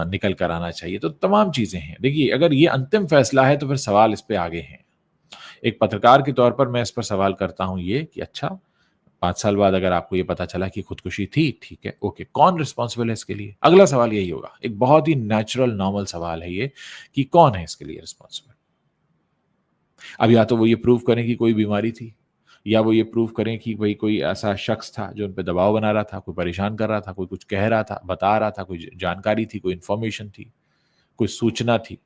S1: निकल कर आना चाहिए। तो तमाम चीज़ें हैं। देखिए, अगर ये अंतिम फैसला है तो फिर सवाल इस पे आगे हैं। एक पत्रकार के तौर पर मैं इस पर सवाल करता हूँ ये कि अच्छा, 5 साल बाद अगर आपको ये पता चला कि खुदकुशी थी, ठीक है, ओके, कौन रिस्पॉन्सिबल है इसके लिए? अगला सवाल यही होगा। एक बहुत ही नेचुरल, नॉर्मल सवाल है ये कि कौन है इसके लिए रिस्पॉन्सिबल? अब या तो वो ये प्रूव करें कि कोई बीमारी थी, या वो ये प्रूव करें कि भई कोई ऐसा शख्स था जो उन पे दबाव बना रहा था, कोई परेशान कर रहा था, कोई कुछ कह रहा था, बता रहा था, कोई जानकारी थी, कोई इन्फॉर्मेशन थी, कोई सूचना थी।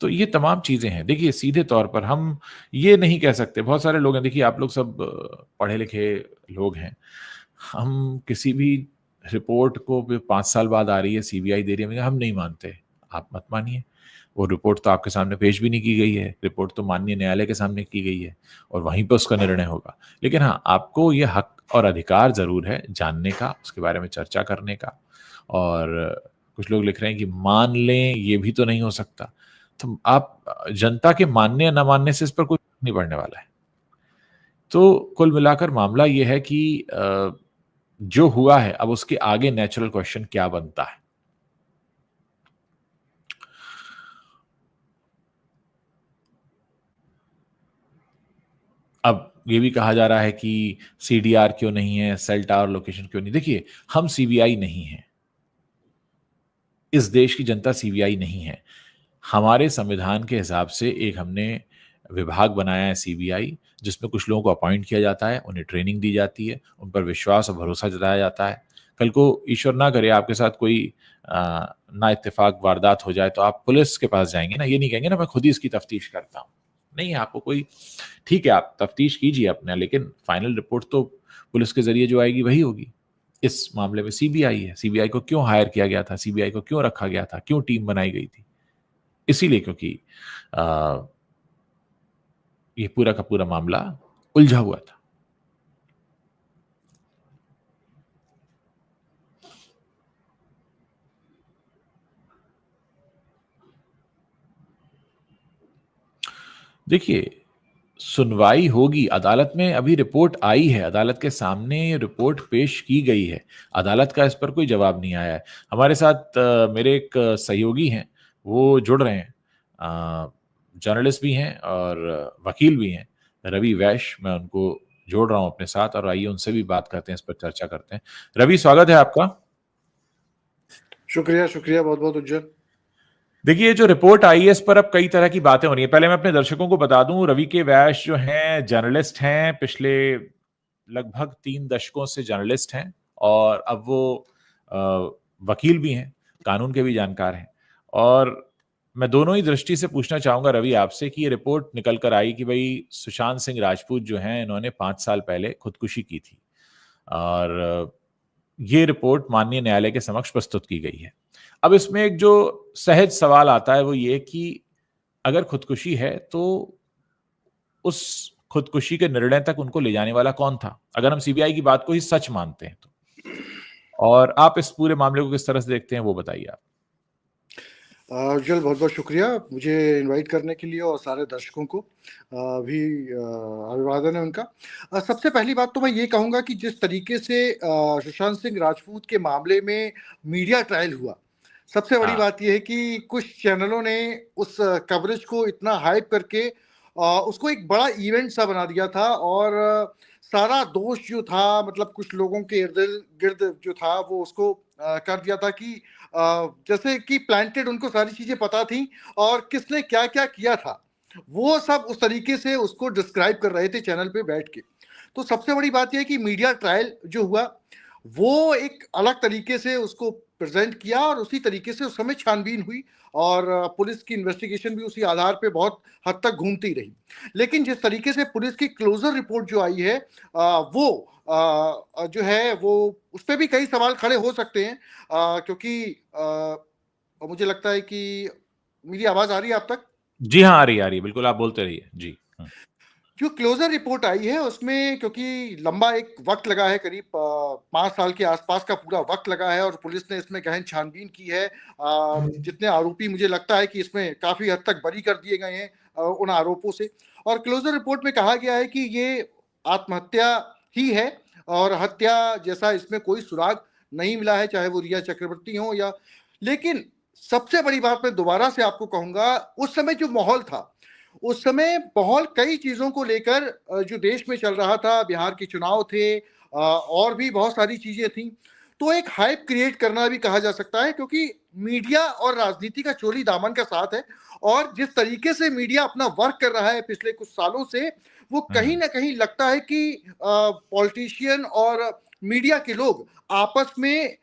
S1: तो ये तमाम चीज़ें हैं। देखिए, सीधे तौर पर हम ये नहीं कह सकते। बहुत सारे लोग हैं, देखिए आप लोग सब पढ़े-लिखे लोग हैं। हम किसी भी रिपोर्ट को भी 5 साल बाद आ रही है, सीबीआई दे रही है, मगर हम नहीं मानते। आप मत मानिए। वो रिपोर्ट तो आपके सामने पेश भी नहीं की गई है। रिपोर्ट तो माननीय न्यायालय के सामने की गई है और वहीं पे उसका निर्णय होगा। लेकिन हाँ, आपको ये हक और अधिकार ज़रूर है जानने का, उसके बारे में चर्चा करने का। और कुछ लोग लिख रहे हैं कि मान लें, ये भी तो नहीं हो सकता। तो आप जनता के मानने या ना मानने से इस पर कोई फर्क नहीं पड़ने वाला है। तो कुल मिलाकर मामला ये है कि जो हुआ है, अब उसके आगे नेचुरल क्वेश्चन क्या बनता है? अब ये भी कहा जा रहा है कि सीडीआर क्यों नहीं है, सेल टावर लोकेशन क्यों नहीं? देखिए, हम सीबीआई नहीं हैं। इस देश की जनता सीबीआई नहीं है। हमारे संविधान के हिसाब से एक हमने विभाग बनाया है सीबीआई, जिसमें कुछ लोगों को अपॉइंट किया जाता है, उन्हें ट्रेनिंग दी जाती है, उन पर विश्वास और भरोसा जताया जाता है। कल को ईश्वर ना करे आपके साथ कोई नाइत्तेफ़ाक वारदात हो जाए, तो आप पुलिस के पास जाएँगे ना, ये नहीं कहेंगे ना मैं खुद ही इसकी तफ्तीश करता हूँ। नहीं, आपको कोई, ठीक है, आप तफ्तीश कीजिए अपना, लेकिन फाइनल रिपोर्ट तो पुलिस के ज़रिए जो आएगी वही होगी। इस मामले में सीबीआई है। सीबीआई को क्यों हायर किया गया था? सीबीआई को क्यों रखा गया था? क्यों टीम बनाई गई थी? इसीलिए क्योंकि अ, ये पूरा का पूरा मामला उलझा हुआ था। देखिए, सुनवाई होगी अदालत में। अभी रिपोर्ट आई है, अदालत के सामने रिपोर्ट पेश की गई है, अदालत का इस पर कोई जवाब नहीं आया है। हमारे साथ मेरे एक सहयोगी हैं, वो जुड़ रहे हैं, जर्नलिस्ट भी हैं और वकील भी हैं, रवि वैश। मैं उनको जोड़ रहा हूं अपने साथ और आइए उनसे भी बात करते हैं, इस पर चर्चा करते हैं। रवि, स्वागत है आपका।
S2: शुक्रिया शुक्रिया, बहुत बहुत उज्जवल।
S1: देखिए, जो रिपोर्ट आई है इस पर अब कई तरह की बातें हो रही हैं। पहले मैं अपने दर्शकों को बता दूं, रवि के वैश जो हैं जर्नलिस्ट हैं, पिछले लगभग 3 दशकों से जर्नलिस्ट हैं और अब वो अ, वकील भी हैं, कानून के भी जानकार हैं। और मैं दोनों ही दृष्टि से पूछना चाहूंगा रवि आपसे कि ये रिपोर्ट निकल कर आई कि भाई सुशांत सिंह राजपूत जो हैं, इन्होंने 5 साल पहले खुदकुशी की थी और ये रिपोर्ट माननीय न्यायालय के समक्ष प्रस्तुत की गई है। अब इसमें एक जो सहज सवाल आता है वो ये कि अगर खुदकुशी है तो उस खुदकुशी के निर्णय तक उनको ले जाने वाला कौन था, अगर हम सीबीआई की बात को ही सच मानते हैं तो। और आप इस पूरे मामले को किस तरह से देखते हैं वो बताइए आप।
S2: उज्जवल, बहुत बहुत शुक्रिया मुझे इनवाइट करने के लिए और सारे दर्शकों को भी अभिवादन है उनका। सबसे पहली बात तो मैं ये कहूँगा कि जिस तरीके से सुशांत सिंह राजपूत के मामले में मीडिया ट्रायल हुआ, सबसे बड़ी बात यह है कि कुछ चैनलों ने उस कवरेज को इतना हाइप करके उसको एक बड़ा इवेंट सा बना दिया था और सारा दोष जो था, मतलब कुछ लोगों के इर्द गिर्द जो था वो उसको कर दिया था कि जैसे कि प्लांटेड, उनको सारी चीजें पता थी और किसने क्या क्या किया था, वो सब उस तरीके से उसको डिस्क्राइब कर रहे थे चैनल पे बैठ के। तो सबसे बड़ी बात यह है कि मीडिया ट्रायल जो हुआ वो एक अलग तरीके से उसको प्रेजेंट किया और उसी तरीके से उस समय छानबीन हुई और पुलिस की इन्वेस्टिगेशन भी उसी आधार पे बहुत हद तक घूमती रही। लेकिन जिस तरीके से पुलिस की क्लोजर रिपोर्ट जो आई है वो जो है वो उस पर भी कई सवाल खड़े हो सकते हैं, क्योंकि मुझे लगता है कि मेरी आवाज आ रही है आप तक?
S1: जी हाँ, आ रही है, बिल्कुल, आप बोलते रहिए जी।
S2: जो क्लोजर रिपोर्ट आई है उसमें, क्योंकि लंबा एक वक्त लगा है, करीब 5 साल के आसपास का पूरा वक्त लगा है और पुलिस ने इसमें गहन छानबीन की है। जितने आरोपी, मुझे लगता है कि इसमें काफी हद तक बरी कर दिए गए हैं उन आरोपों से। और क्लोजर रिपोर्ट में कहा गया है कि ये आत्महत्या ही है और हत्या जैसा इसमें कोई सुराग नहीं मिला है, चाहे वो रिया चक्रवर्ती हो या। लेकिन सबसे बड़ी बात मैं दोबारा से आपको कहूंगा, उस समय जो माहौल था, उस समय माहौल कई चीजों को लेकर जो देश में चल रहा था, बिहार के चुनाव थे और भी बहुत सारी चीजें थी, तो एक हाइप क्रिएट करना भी कहा जा सकता है, क्योंकि मीडिया और राजनीति का चोली दामन का साथ है। और जिस तरीके से मीडिया अपना वर्क कर रहा है पिछले कुछ सालों से, वो कहीं ना कहीं लगता है कि पॉलिटिशियन और मीडिया के लोग आपस में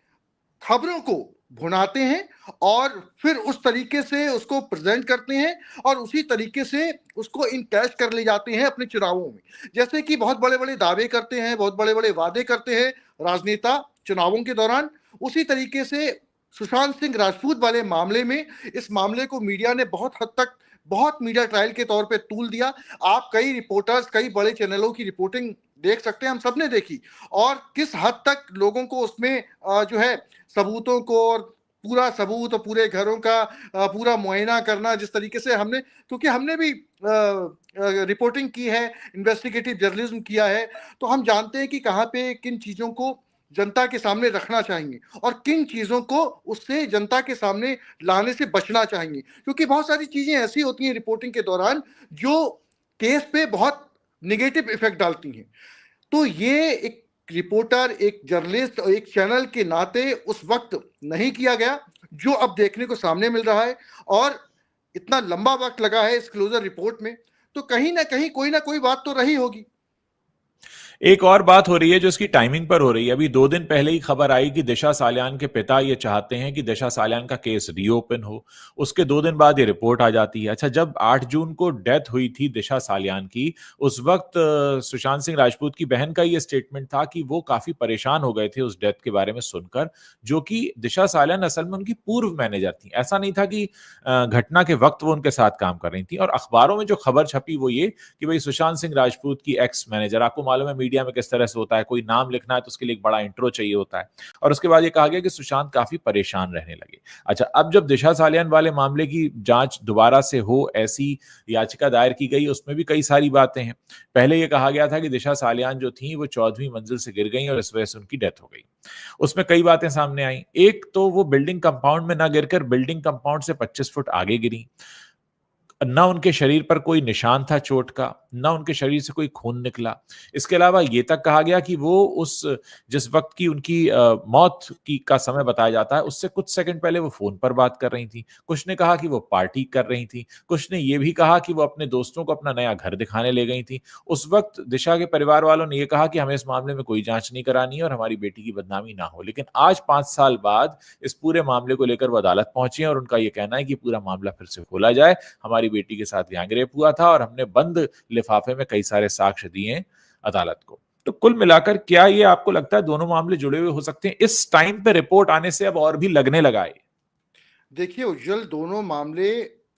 S2: खबरों को भुनाते हैं और फिर उस तरीके से उसको प्रेजेंट करते हैं और उसी तरीके से उसको इनकैश कर ले जाते हैं अपने चुनावों में। जैसे कि बहुत बड़े बड़े दावे करते हैं, बहुत बड़े बड़े वादे करते हैं राजनेता चुनावों के दौरान, उसी तरीके से सुशांत सिंह राजपूत वाले मामले में इस मामले को मीडिया ने बहुत हद तक, बहुत मीडिया ट्रायल के तौर पे तूल दिया। आप कई रिपोर्टर्स, कई बड़े चैनलों की रिपोर्टिंग देख सकते हैं, हम सबने देखी, और किस हद तक लोगों को उसमें जो है सबूतों को और पूरा सबूत और पूरे घरों का पूरा मुआयना करना, जिस तरीके से हमने, क्योंकि हमने भी रिपोर्टिंग की है, इन्वेस्टिगेटिव जर्नलिज्म किया है, तो हम जानते हैं कि कहाँ पे किन चीजों को जनता के सामने रखना चाहिए और किन चीजों को उससे जनता के सामने लाने से बचना चाहिए। क्योंकि बहुत सारी चीजें ऐसी होती हैं रिपोर्टिंग के दौरान जो केस पे बहुत निगेटिव इफेक्ट डालती हैं। तो ये एक रिपोर्टर, एक जर्नलिस्ट और एक चैनल के नाते उस वक्त नहीं किया गया, जो अब देखने को सामने मिल रहा है। और इतना लंबा वक्त लगा है इस क्लोजर रिपोर्ट में, तो कहीं ना कहीं कोई ना कोई बात तो रही होगी।
S1: एक और बात हो रही है जो इसकी टाइमिंग पर हो रही है। अभी 2 दिन पहले ही खबर आई कि दिशा सालियान के पिता ये चाहते हैं कि दिशा सालियान का केस रीओपन हो। उसके 2 दिन बाद ये रिपोर्ट आ जाती है। अच्छा, जब 8 जून को डेथ हुई थी दिशा सालियान की, उस वक्त सुशांत सिंह राजपूत की बहन का ये स्टेटमेंट था कि वो काफी परेशान हो गए थे उस डेथ के बारे में सुनकर, जो कि दिशा सालियान असल में उनकी पूर्व मैनेजर थी। ऐसा नहीं था कि घटना के वक्त वो उनके साथ काम कर रही थी। और अखबारों में जो खबर छपी वो ये कि भाई सुशांत सिंह राजपूत की एक्स मैनेजर, आपको मालूम है मीडिया में किस तरह से होता है, कोई नाम लिखना है तो उसके लिए एक बड़ा इंट्रो चाहिए होता है। और उसके बाद ये कहा गया कि सुशांत काफी परेशान रहने लगे। अच्छा, अब जब दिशा सालियान वाले मामले की जांच दोबारा से हो, ऐसी याचिका दायर की गई, उसमें भी कई सारी बातें हैं। पहले ये कहा गया था कि दिशा सालियान जो थी वो 14वीं मंजिल से गिर गई और इस वजह से उनकी डेथ हो गई। उसमें कई बातें सामने आई। एक तो वो बिल्डिंग कंपाउंड में ना गिरकर बिल्डिंग कंपाउंड से 25 फुट आगे गिरी। ना उनके शरीर पर कोई निशान था चोट का, ना उनके शरीर से कोई खून निकला। इसके अलावा ये तक कहा गया कि वो उस जिस वक्त की उनकी मौत की का समय बताया जाता है, उससे कुछ सेकंड पहले वो फोन पर बात कर रही थी। कुछ ने कहा कि वो पार्टी कर रही थी। कुछ ने ये भी कहा कि वो अपने दोस्तों को अपना नया घर दिखाने ले गई थी। उस वक्त दिशा के परिवार वालों ने ये कहा कि हमें इस मामले में कोई जांच नहीं करानी है और हमारी बेटी की बदनामी ना हो। लेकिन आज 5 साल बाद इस पूरे मामले को लेकर वो अदालत पहुंची है और उनका ये कहना है कि पूरा मामला फिर से खोला जाए। हमारी बेटी के साथ गैंगरेप हुआ था और हमने बंद लिफाफे में कई सारे साक्ष्य दिए अदालत को। तो कुल मिलाकर क्या ये आपको लगता है दोनों मामले जुड़े हुए हो सकते हैं? इस टाइम पे रिपोर्ट आने से अब और भी लगने लगा है।
S2: देखिए उज्जवल, दोनों मामले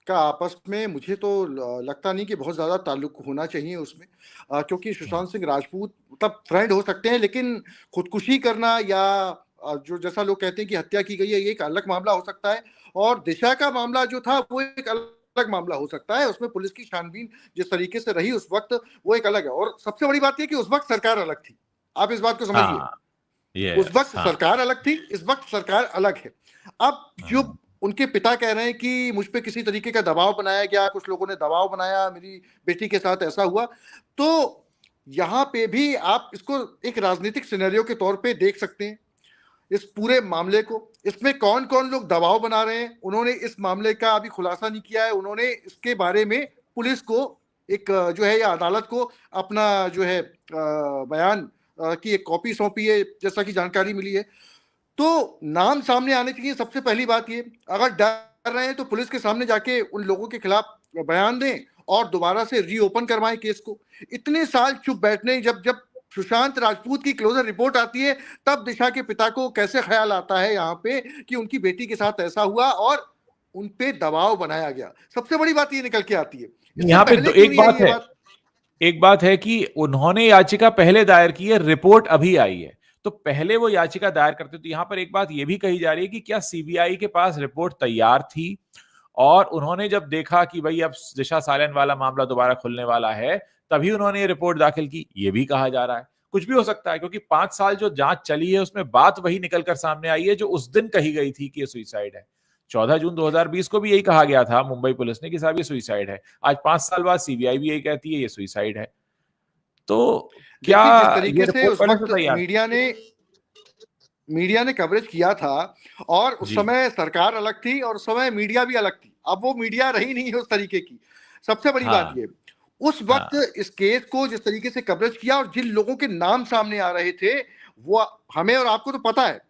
S2: का आपस में मुझे तो लगता नहीं कि बहुत ज्यादा ताल्लुक होना चाहिए उसमें, क्योंकि सुशांत सिंह राजपूत मतलब फ्रेंड हो सकते हैं, लेकिन खुदकुशी करना या जो जैसा लोग कहते हैं कि हत्या की गई है, ये एक अलग मामला हो सकता है। और दिशा का मामला जो था वो एक अलग मामला हो सकता है। उसमें पुलिस की छानबीन जिस तरीके से रही उस वक्त, वो एक अलग है। और सबसे बड़ी बात यह कि उस वक्त सरकार अलग थी, आप इस बात को समझिए।
S1: हाँ,
S2: उस
S1: यस,
S2: वक्त
S1: हाँ,
S2: सरकार अलग थी, इस वक्त सरकार अलग है। अब जो
S1: हाँ,
S2: उनके पिता कह रहे हैं कि मुझ पे किसी तरीके का दबाव बनाया गया, कुछ लोगों ने दबाव बनाया, मेरी बेटी के साथ ऐसा हुआ, तो यहाँ पे भी आप इसको एक राजनीतिक सिनेरियो के तौर पे देख सकते हैं इस पूरे मामले को। इसमें कौन कौन लोग दबाव बना रहे हैं, उन्होंने इस मामले का अभी खुलासा नहीं किया है। उन्होंने इसके बारे में पुलिस को एक जो है या अदालत को अपना जो है बयान की एक कॉपी सौंपी है, जैसा कि जानकारी मिली है। तो नाम सामने आने चाहिए। सबसे पहली बात ये, अगर डर रहे हैं तो पुलिस के सामने जाके उन लोगों के खिलाफ बयान दें और दोबारा से रीओपन करवाएं केस को। इतने साल चुप बैठने, जब जब सुशांत राजपूत की क्लोजर रिपोर्ट आती है, तब दिशा के पिता को कैसे ख्याल आता है यहाँ पे कि उनकी बेटी के साथ ऐसा हुआ और उन पे दबाव बनाया गया। सबसे बड़ी बात ये निकल के आती है, इससे
S1: यहाँ पे
S2: पहले क्यों
S1: एक
S2: नहीं आई
S1: बात
S2: ये
S1: है,
S2: बात?
S1: एक बात है कि उन्होंने याचिका पहले दायर की है, रिपोर्ट अभी आई है। तो पहले वो याचिका दायर करते, तो यहां पर एक बात यह भी कही जा रही है कि क्या सीबीआई के पास रिपोर्ट तैयार थी और उन्होंने जब देखा कि भाई अब दिशा सालियान वाला मामला दोबारा खुलने वाला है, तभी उन्होंने ये रिपोर्ट दाखिल की, ये भी कहा जा रहा है। कुछ भी हो सकता है, क्योंकि 5 साल जो जांच चली है उसमें बात वही निकलकर सामने आई है जो उस दिन कही गई थी कि ये सुइसाइड है। 14 जून 2020 को भी यही कहा गया था मुंबई पुलिस ने कि साहब ये सुइसाइड है। आज 5 साल बाद सीबीआई भी यही कहती है ये सुइसाइड है। तो क्या
S2: देखिए, जिस
S1: ये
S2: तरीके से
S1: रिपोर्ट
S2: उस
S1: पहले से
S2: वक्त
S1: तैयार?
S2: मीडिया ने कवरेज किया था, और उस
S1: जी,
S2: समय सरकार अलग थी और उस समय मीडिया भी अलग थी। अब वो मीडिया रही नहीं है उस तरीके की। सबसे बड़ी बात
S1: हाँ,
S2: ये, उस वक्त
S1: हाँ,
S2: इस केस को जिस तरीके से कवरेज किया और जिन लोगों के नाम सामने आ रहे थे, वो हमें और आपको तो पता है।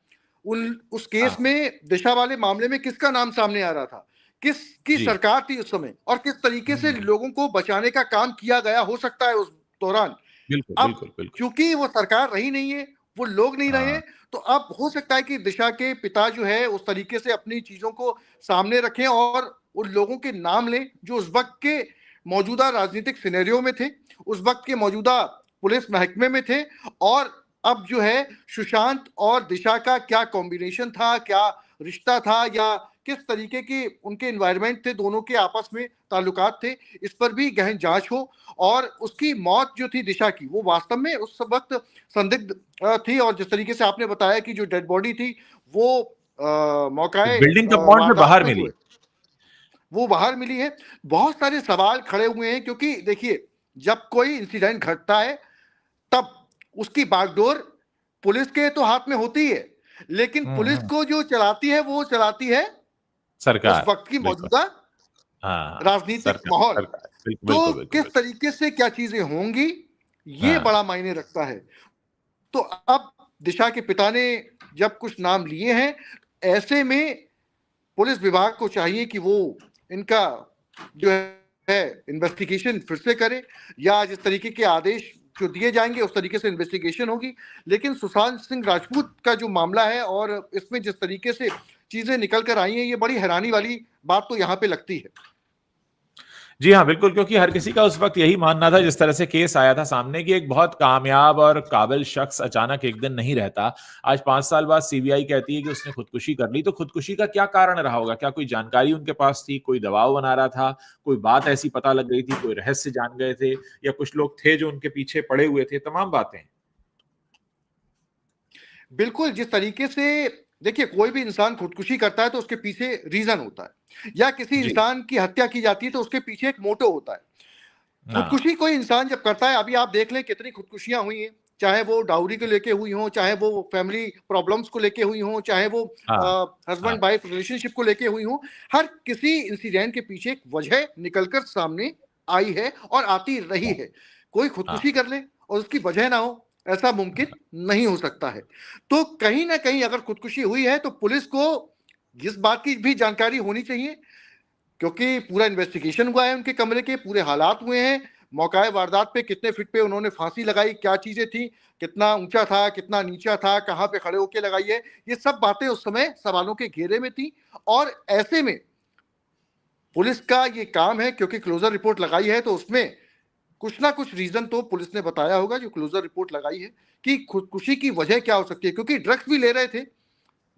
S2: उस केस
S1: हाँ,
S2: में, दिशा वाले मामले में किसका नाम सामने आ रहा था, किसकी
S1: जी,
S2: सरकार थी उस समय, और किस तरीके से
S1: हुँ,
S2: लोगों को बचाने का काम किया गया हो सकता है उस दौरान।
S1: बिल्कुल,
S2: अब
S1: बिल्कुल, बिल्कुल,
S2: चूंकि वो सरकार रही नहीं है, वो लोग नहीं रहे,
S1: हाँ,
S2: तो अब हो सकता है कि दिशा के पिता जो है उस तरीके से अपनी चीजों को सामने रखें और उन लोगों के नाम लें जो उस वक्त के मौजूदा राजनीतिक सिनेरियो में थे, उस वक्त के मौजूदा पुलिस महकमे में थे। और अब जो है सुशांत और दिशा का क्या कॉम्बिनेशन था, क्या रिश्ता था, या किस तरीके के उनके एनवायरनमेंट थे, दोनों के आपस में ताल्लुकात थे, इस पर भी गहन जांच हो। और उसकी मौत जो थी दिशा की, वो वास्तव में उस वक्त संदिग्ध थी। और जिस तरीके से आपने बताया कि जो डेड बॉडी थी वो मौकाए
S1: बिल्डिंग कंपाउंड से
S2: वारदात
S1: बाहर
S2: पे जो
S1: मिली।
S2: है वो बाहर मिली है। बहुत सारे सवाल खड़े हुए हैं, क्योंकि देखिए, जब कोई इंसिडेंट घटता है तब उसकी बागडोर पुलिस के तो हाथ में होती है, लेकिन
S1: हुँ,
S2: पुलिस
S1: हुँ,
S2: को जो चलाती है वो चलाती है उस
S1: सरकार,
S2: वक्त की
S1: बिल्कुल,
S2: मौजूदा
S1: हाँ,
S2: राजनीतिक
S1: सरकार,
S2: माहौल।
S1: सरकार,
S2: तो
S1: बिल्कुल, बिल्कुल,
S2: किस
S1: बिल्कुल,
S2: तरीके से क्या चीजें होंगी, ये
S1: हाँ,
S2: बड़ा मायने रखता है। तो अब दिशा के पिता ने जब कुछ नाम लिए हैं, ऐसे में पुलिस विभाग को चाहिए कि वो इनका जो है इन्वेस्टिगेशन फिर से करे, या जिस तरीके के आदेश जो दिए जाएंगे उस तरीके से इन्वेस्टिगेशन होगी। लेकिन सुशांत सिंह राजपूत का जो मामला है और इसमें जिस तरीके से चीजें निकल कर आई हैं, ये बड़ी हैरानी वाली बात तो यहाँ पे लगती है।
S1: जी हाँ, बिल्कुल, क्योंकि हर किसी का उस वक़्त यही मानना था, जिस तरह से केस आया था सामने, कि एक बहुत कामयाब और काबिल शख्स अचानक एक दिन नहीं रहता। आज 5 साल बाद सीबीआई कहती है कि उसने खुदकुशी कर ली, तो खुदकुशी का क्या कारण रहा होगा? क्या कोई जानकारी उनके पास थी, कोई दबाव बना रहा था, कोई बात ऐसी पता लग गई थी, कोई रहस्य जान गए थे, या कुछ लोग थे जो उनके पीछे पड़े हुए थे? तमाम बातें।
S2: बिल्कुल, जिस तरीके से देखिए कोई भी इंसान खुदकुशी करता है तो उसके पीछे रीज़न होता है, या किसी
S1: जी।
S2: इंसान की हत्या की जाती है तो उसके पीछे एक मोटिव होता है।
S1: हाँ,
S2: खुदकुशी कोई इंसान जब करता है, अभी आप देख लें कितनी खुदकुशियाँ हुई हैं, चाहे वो डाउरी को लेके हुई हों, चाहे वो फैमिली प्रॉब्लम्स को लेके हुई हों, चाहे वो
S1: हाँ, हाँ,
S2: हस्बैंड वाइफ रिलेशनशिप को लेके हुई हों, हर किसी इंसिडेंट के पीछे एक वजह निकल कर सामने आई है और आती रही
S1: हाँ,
S2: है। कोई
S1: हाँ,
S2: खुदकुशी कर ले और उसकी वजह ना हो, ऐसा मुमकिन नहीं हो सकता है। तो कहीं न कहीं अगर खुदकुशी हुई है तो पुलिस को इस बात की भी जानकारी होनी चाहिए, क्योंकि पूरा इन्वेस्टिगेशन हुआ है उनके कमरे के, पूरे हालात हुए हैं, मौकाए वारदात पे कितने फीट पे उन्होंने फांसी लगाई, क्या चीजें थी, कितना ऊंचा था, कितना नीचा था, कहाँ पे खड़े होके लगाई है, ये सब बातें उस समय सवालों के घेरे में थी। और ऐसे में पुलिस का ये काम है, क्योंकि क्लोजर रिपोर्ट लगाई है तो उसमें कुछ ना कुछ रीजन तो पुलिस ने बताया होगा, जो क्लोजर रिपोर्ट लगाई है, कि खुदकुशी की वजह क्या हो सकती है, क्योंकि ड्रग्स भी ले रहे थे,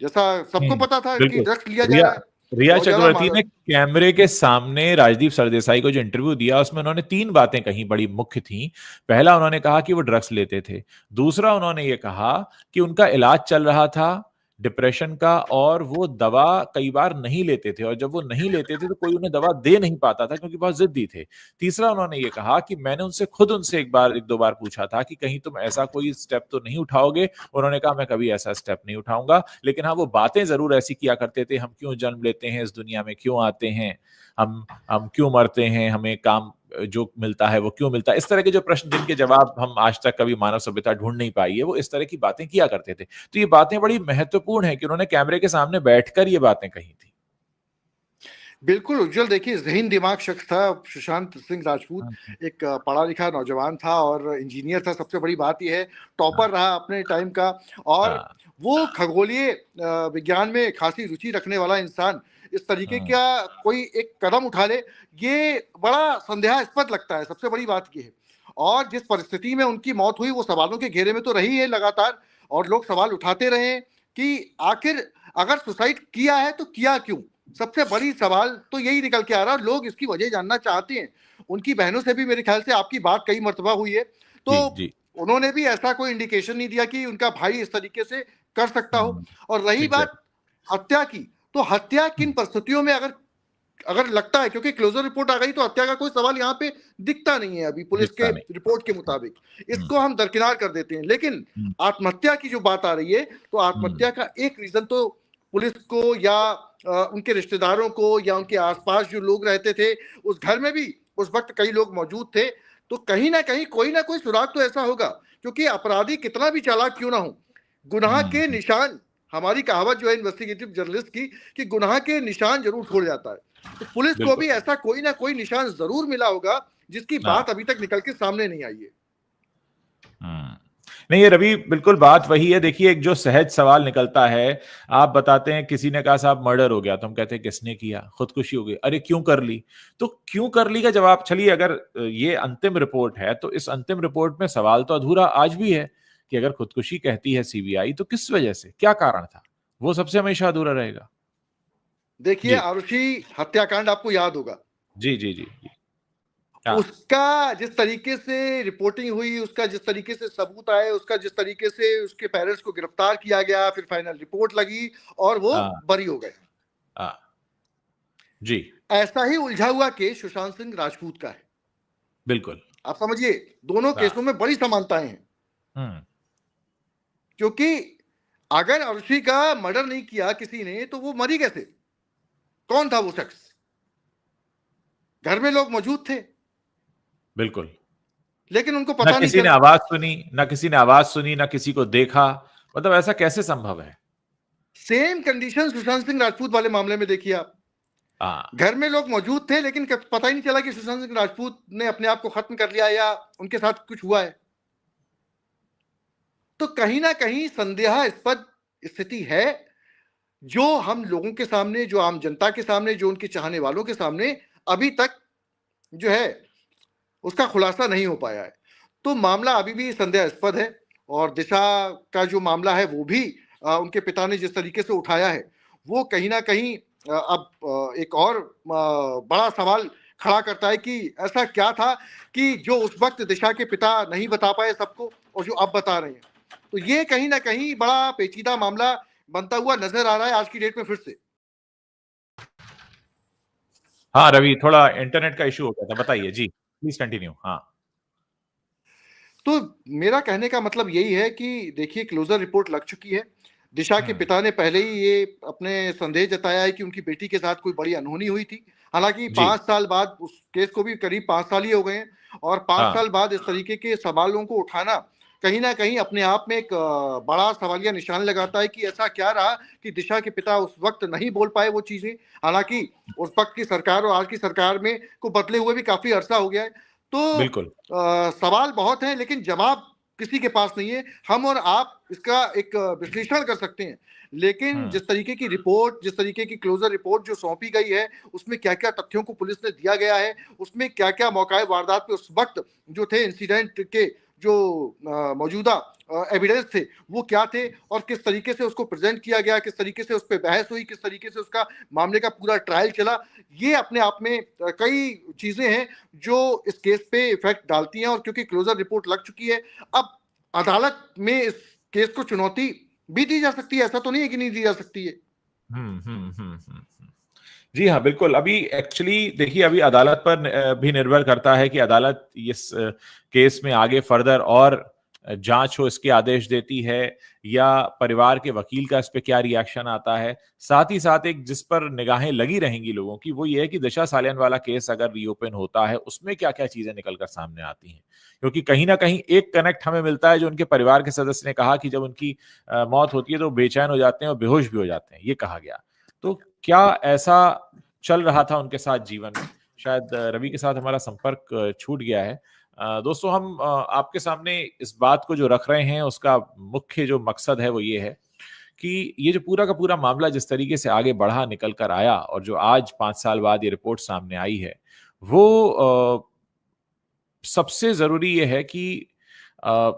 S2: जैसा सबको
S1: हुँ,
S2: पता था कि
S1: बिल्कुल।
S2: ड्रग्स लिया जा
S1: रिया
S2: रहा है,
S1: रिया
S2: बहुत ज्यादा
S1: चक्रवर्ती ने
S2: मादक।
S1: कैमरे के सामने राजदीप सरदेसाई को जो इंटरव्यू दिया, उसमें उन्होंने 3 बातें कही, बड़ी मुख्य थीं। पहला, उन्होंने कहा कि वो ड्रग्स लेते थे। दूसरा, उन्होंने ये कहा कि उनका इलाज चल रहा था डिप्रेशन का, और वो दवा कई बार नहीं लेते थे, और जब वो नहीं लेते थे तो कोई उन्हें दवा दे नहीं पाता था, क्योंकि बहुत ज़िद्दी थे। तीसरा, उन्होंने ये कहा कि मैंने उनसे 1-2 बार पूछा था कि कहीं तुम ऐसा कोई स्टेप तो नहीं उठाओगे? उन्होंने कहा, मैं कभी ऐसा स्टेप नहीं उठाऊंगा, लेकिन हाँ, वो बातें जरूर ऐसी किया करते थे, हम क्यों जन्म लेते हैं, इस दुनिया में क्यों आते हैं, हम क्यों मरते हैं, हमें काम जो मिलता है वो क्यों मिलता है, इस तरह के जो प्रश्न जिनके जवाब हम आज तक कभी मानव सभ्यता ढूंढ नहीं पाई है, वो इस तरह की बातें किया करते थे। तो ये बातें बड़ी महत्वपूर्ण है कि उन्होंने कैमरे के सामने बैठकर ये बातें कही थी।
S2: बिल्कुल उज्जवल, देखिए ज़हीन दिमाग शख्स था सुशांत सिंह राजपूत,
S1: हाँ,
S2: एक पढ़ा लिखा नौजवान था और इंजीनियर था, सबसे बड़ी बात ये है,
S1: हाँ,
S2: टॉपर रहा अपने टाइम का। और
S1: हाँ,
S2: वो खगोलीय विज्ञान में खासी रुचि रखने वाला इंसान इस तरीके
S1: हाँ,
S2: का कोई एक कदम उठा ले, ये बड़ा संदेहास्पद लगता है, सबसे बड़ी बात ये है। और जिस परिस्थिति में उनकी मौत हुई वो सवालों के घेरे में तो रही है लगातार, और लोग सवाल उठाते रहे हैं कि आखिर अगर सुसाइड किया है तो किया क्यों? सबसे बड़ी सवाल तो यही निकल के आ रहा है, लोग इसकी वजह जानना चाहते हैं। उनकी बहनों से भी मेरे ख्याल से आपकी बात कई मर्तबा हुई है,
S1: जी,
S2: तो
S1: जी,
S2: उन्होंने भी ऐसा कोई इंडिकेशन नहीं दिया कि उनका भाई इस तरीके से कर सकता हो। और रही बात
S1: एग्जैक्ट,
S2: हत्या की, तो हत्या किन परिस्थितियों में अगर अगर लगता है, क्योंकि क्लोजर रिपोर्ट आ गई तो हत्या का कोई सवाल यहाँ पे दिखता नहीं है अभी पुलिस के
S1: दिखता नहीं।
S2: रिपोर्ट के मुताबिक,
S1: हम्म,
S2: इसको हम दरकिनार कर देते हैं। लेकिन
S1: हम्म,
S2: आत्महत्या की जो बात आ रही है, तो
S1: हम्म,
S2: आत्महत्या का एक रीजन तो पुलिस को या उनके रिश्तेदारों को या उनके आसपास जो लोग रहते थे, उस घर में भी उस वक्त कई लोग मौजूद थे, तो कहीं ना कहीं कोई ना कोई सुराग तो ऐसा होगा, क्योंकि अपराधी कितना भी चालाक क्यों ना हो, गुनाह के
S1: हम्म,
S2: निशान, हमारी कहावत जो है इन्वेस्टिगेटिव जर्नलिस्ट की, कि गुनाह के निशान जरूर छोड़ जाता है। तो पुलिस को
S1: बिल्कुल।
S2: भी ऐसा कोई ना कोई निशान जरूर मिला होगा, जिसकी
S1: हाँ,
S2: बात अभी तक निकल के सामने नहीं आई है।
S1: हम्म। नहीं, ये रवि, बिल्कुल बात वही है। देखिए, एक जो सहज सवाल निकलता है, आप बताते हैं किसी ने कहा साहब मर्डर हो गया, तो हम कहते हैं किसने किया, खुदकुशी हो गई, अरे क्यों कर ली। तो क्यों कर ली का जवाब, चलिए अगर ये अंतिम रिपोर्ट है, तो इस अंतिम रिपोर्ट में सवाल तो अधूरा आज भी है, कि अगर खुदकुशी कहती है सीबीआई, तो किस वजह से, क्या कारण था, वो सबसे हमेशा अधूरा रहेगा।
S2: देखिए
S1: जी,
S2: आरुषि हत्याकांड आपको याद होगा,
S1: जी, जी, जी, जी। हाँ,
S2: उसका जिस तरीके से रिपोर्टिंग हुई, उसका जिस तरीके से सबूत आए, उसका जिस तरीके से उसके पेरेंट्स को गिरफ्तार किया गया, फिर फाइनल रिपोर्ट लगी और वो
S1: हाँ,
S2: बरी हो गए।
S1: हाँ, जी,
S2: ऐसा ही उलझा हुआ केस सुशांत सिंह राजपूत का है।
S1: बिल्कुल।
S2: आप समझिए, दोनों
S1: हाँ,
S2: केसों में बड़ी समानताएं हैं,
S1: हम्म,
S2: क्योंकि अगर अर्शी का मर्डर नहीं किया किसी ने तो वो मरी कैसे? कौन था वो शख्स? घर में लोग मौजूद थे,
S1: बिल्कुल।
S2: लेकिन उनको
S1: ना
S2: पता नहीं
S1: किसी ने
S2: चला।
S1: आवाज सुनी, ना किसी ने आवाज सुनी, ना किसी को देखा, मतलब ऐसा कैसे संभव है।
S2: सेम कंडीशन सुशांत सिंह राजपूत वाले मामले में देखिए आप,
S1: हाँ,
S2: घर में लोग मौजूद थे लेकिन पता ही नहीं चला कि सुशांत सिंह राजपूत ने अपने आप को खत्म कर लिया या उनके साथ कुछ हुआ है। तो कहीं ना कहीं संदेहास्पद स्थिति है, जो हम लोगों के सामने, जो आम जनता के सामने, जो उनके चाहने वालों के सामने अभी तक जो है उसका खुलासा नहीं हो पाया है। तो मामला अभी भी संदेहास्पद है और दिशा का जो मामला है वो भी उनके पिता ने जिस तरीके से उठाया है वो कहीं ना कहीं अब एक और बड़ा सवाल खड़ा करता है कि ऐसा क्या था कि जो उस वक्त दिशा के पिता नहीं बता पाए सबको और जो अब बता रहे हैं। तो ये कहीं ना कहीं बड़ा पेचीदा मामला बनता हुआ नजर आ रहा है आज की डेट में फिर से।
S1: हाँ रवि, थोड़ा इंटरनेट का इशू हो गया था, बताइए जी, प्लीज कंटिन्यू। हाँ,
S2: तो मेरा कहने का मतलब यही है कि देखिए क्लोजर रिपोर्ट लग चुकी है। दिशा के पिता ने पहले ही ये अपने संदेह जताया है कि उनकी बेटी के साथ कोई बड़ी अनहोनी हुई थी। हालांकि
S1: जी,
S2: 5 साल बाद उस केस को भी करीब 5 साल ही हो गए हैं और 5 साल
S1: हाँ,
S2: बाद इस तरीके के सवालों को उठाना कहीं ना कहीं अपने आप में एक बड़ा सवालिया निशान लगाता है कि ऐसा क्या रहा कि दिशा के पिता उस वक्त नहीं बोल पाए वो चीजें। हालांकि उस वक्त की सरकार और आज की सरकार में को बदले हुए भी काफी अरसा हो गया है। तो
S1: बिल्कुल।
S2: सवाल बहुत हैं लेकिन जवाब किसी के पास नहीं है। हम और आप इसका एक विश्लेषण कर सकते हैं लेकिन
S1: हम्म,
S2: जिस तरीके की रिपोर्ट, जिस तरीके की क्लोजर रिपोर्ट जो सौंपी गई है उसमें क्या क्या तथ्यों को पुलिस ने दिया गया है, उसमें क्या क्या मौका वारदात पे उस वक्त जो थे इंसिडेंट के जो मौजूदा एविडेंस थे वो क्या थे और किस तरीके से उसको प्रेजेंट किया गया, किस तरीके से उस पर बहस हुई, किस तरीके से उसका मामले का पूरा ट्रायल चला। ये अपने आप में कई चीजें हैं जो इस केस पे इफेक्ट डालती हैं और क्योंकि क्लोजर रिपोर्ट लग चुकी है अब अदालत में इस केस को चुनौती भी दी जा सकती है। ऐसा तो नहीं है कि नहीं दी जा सकती है।
S1: हम्म, हम्म, हम्म, जी हाँ, बिल्कुल। अभी एक्चुअली देखिए, अभी अदालत पर भी निर्भर करता है कि अदालत इस केस में आगे फर्दर और जांच हो इसके आदेश देती है या परिवार के वकील का इस पे क्या रिएक्शन आता है। साथ ही साथ एक जिस पर निगाहें लगी रहेंगी लोगों की वो ये है कि दिशा सालियान वाला केस अगर रीओपन होता है उसमें क्या क्या चीजें निकलकर सामने आती हैं, क्योंकि कहीं ना कहीं एक कनेक्ट हमें मिलता है जो उनके परिवार के सदस्य ने कहा कि जब उनकी मौत होती है तो बेचैन हो जाते हैं और बेहोश भी हो जाते हैं, ये कहा गया। तो क्या ऐसा चल रहा था उनके साथ जीवन में? शायद रवि के साथ हमारा संपर्क छूट गया है। दोस्तों, हम आपके सामने इस बात को जो रख रहे हैं उसका मुख्य जो मकसद है वो ये है कि ये जो पूरा का पूरा मामला जिस तरीके से आगे बढ़ा, निकल कर आया और जो आज 5 साल बाद ये रिपोर्ट सामने आई है वो सबसे जरूरी ये है कि अ,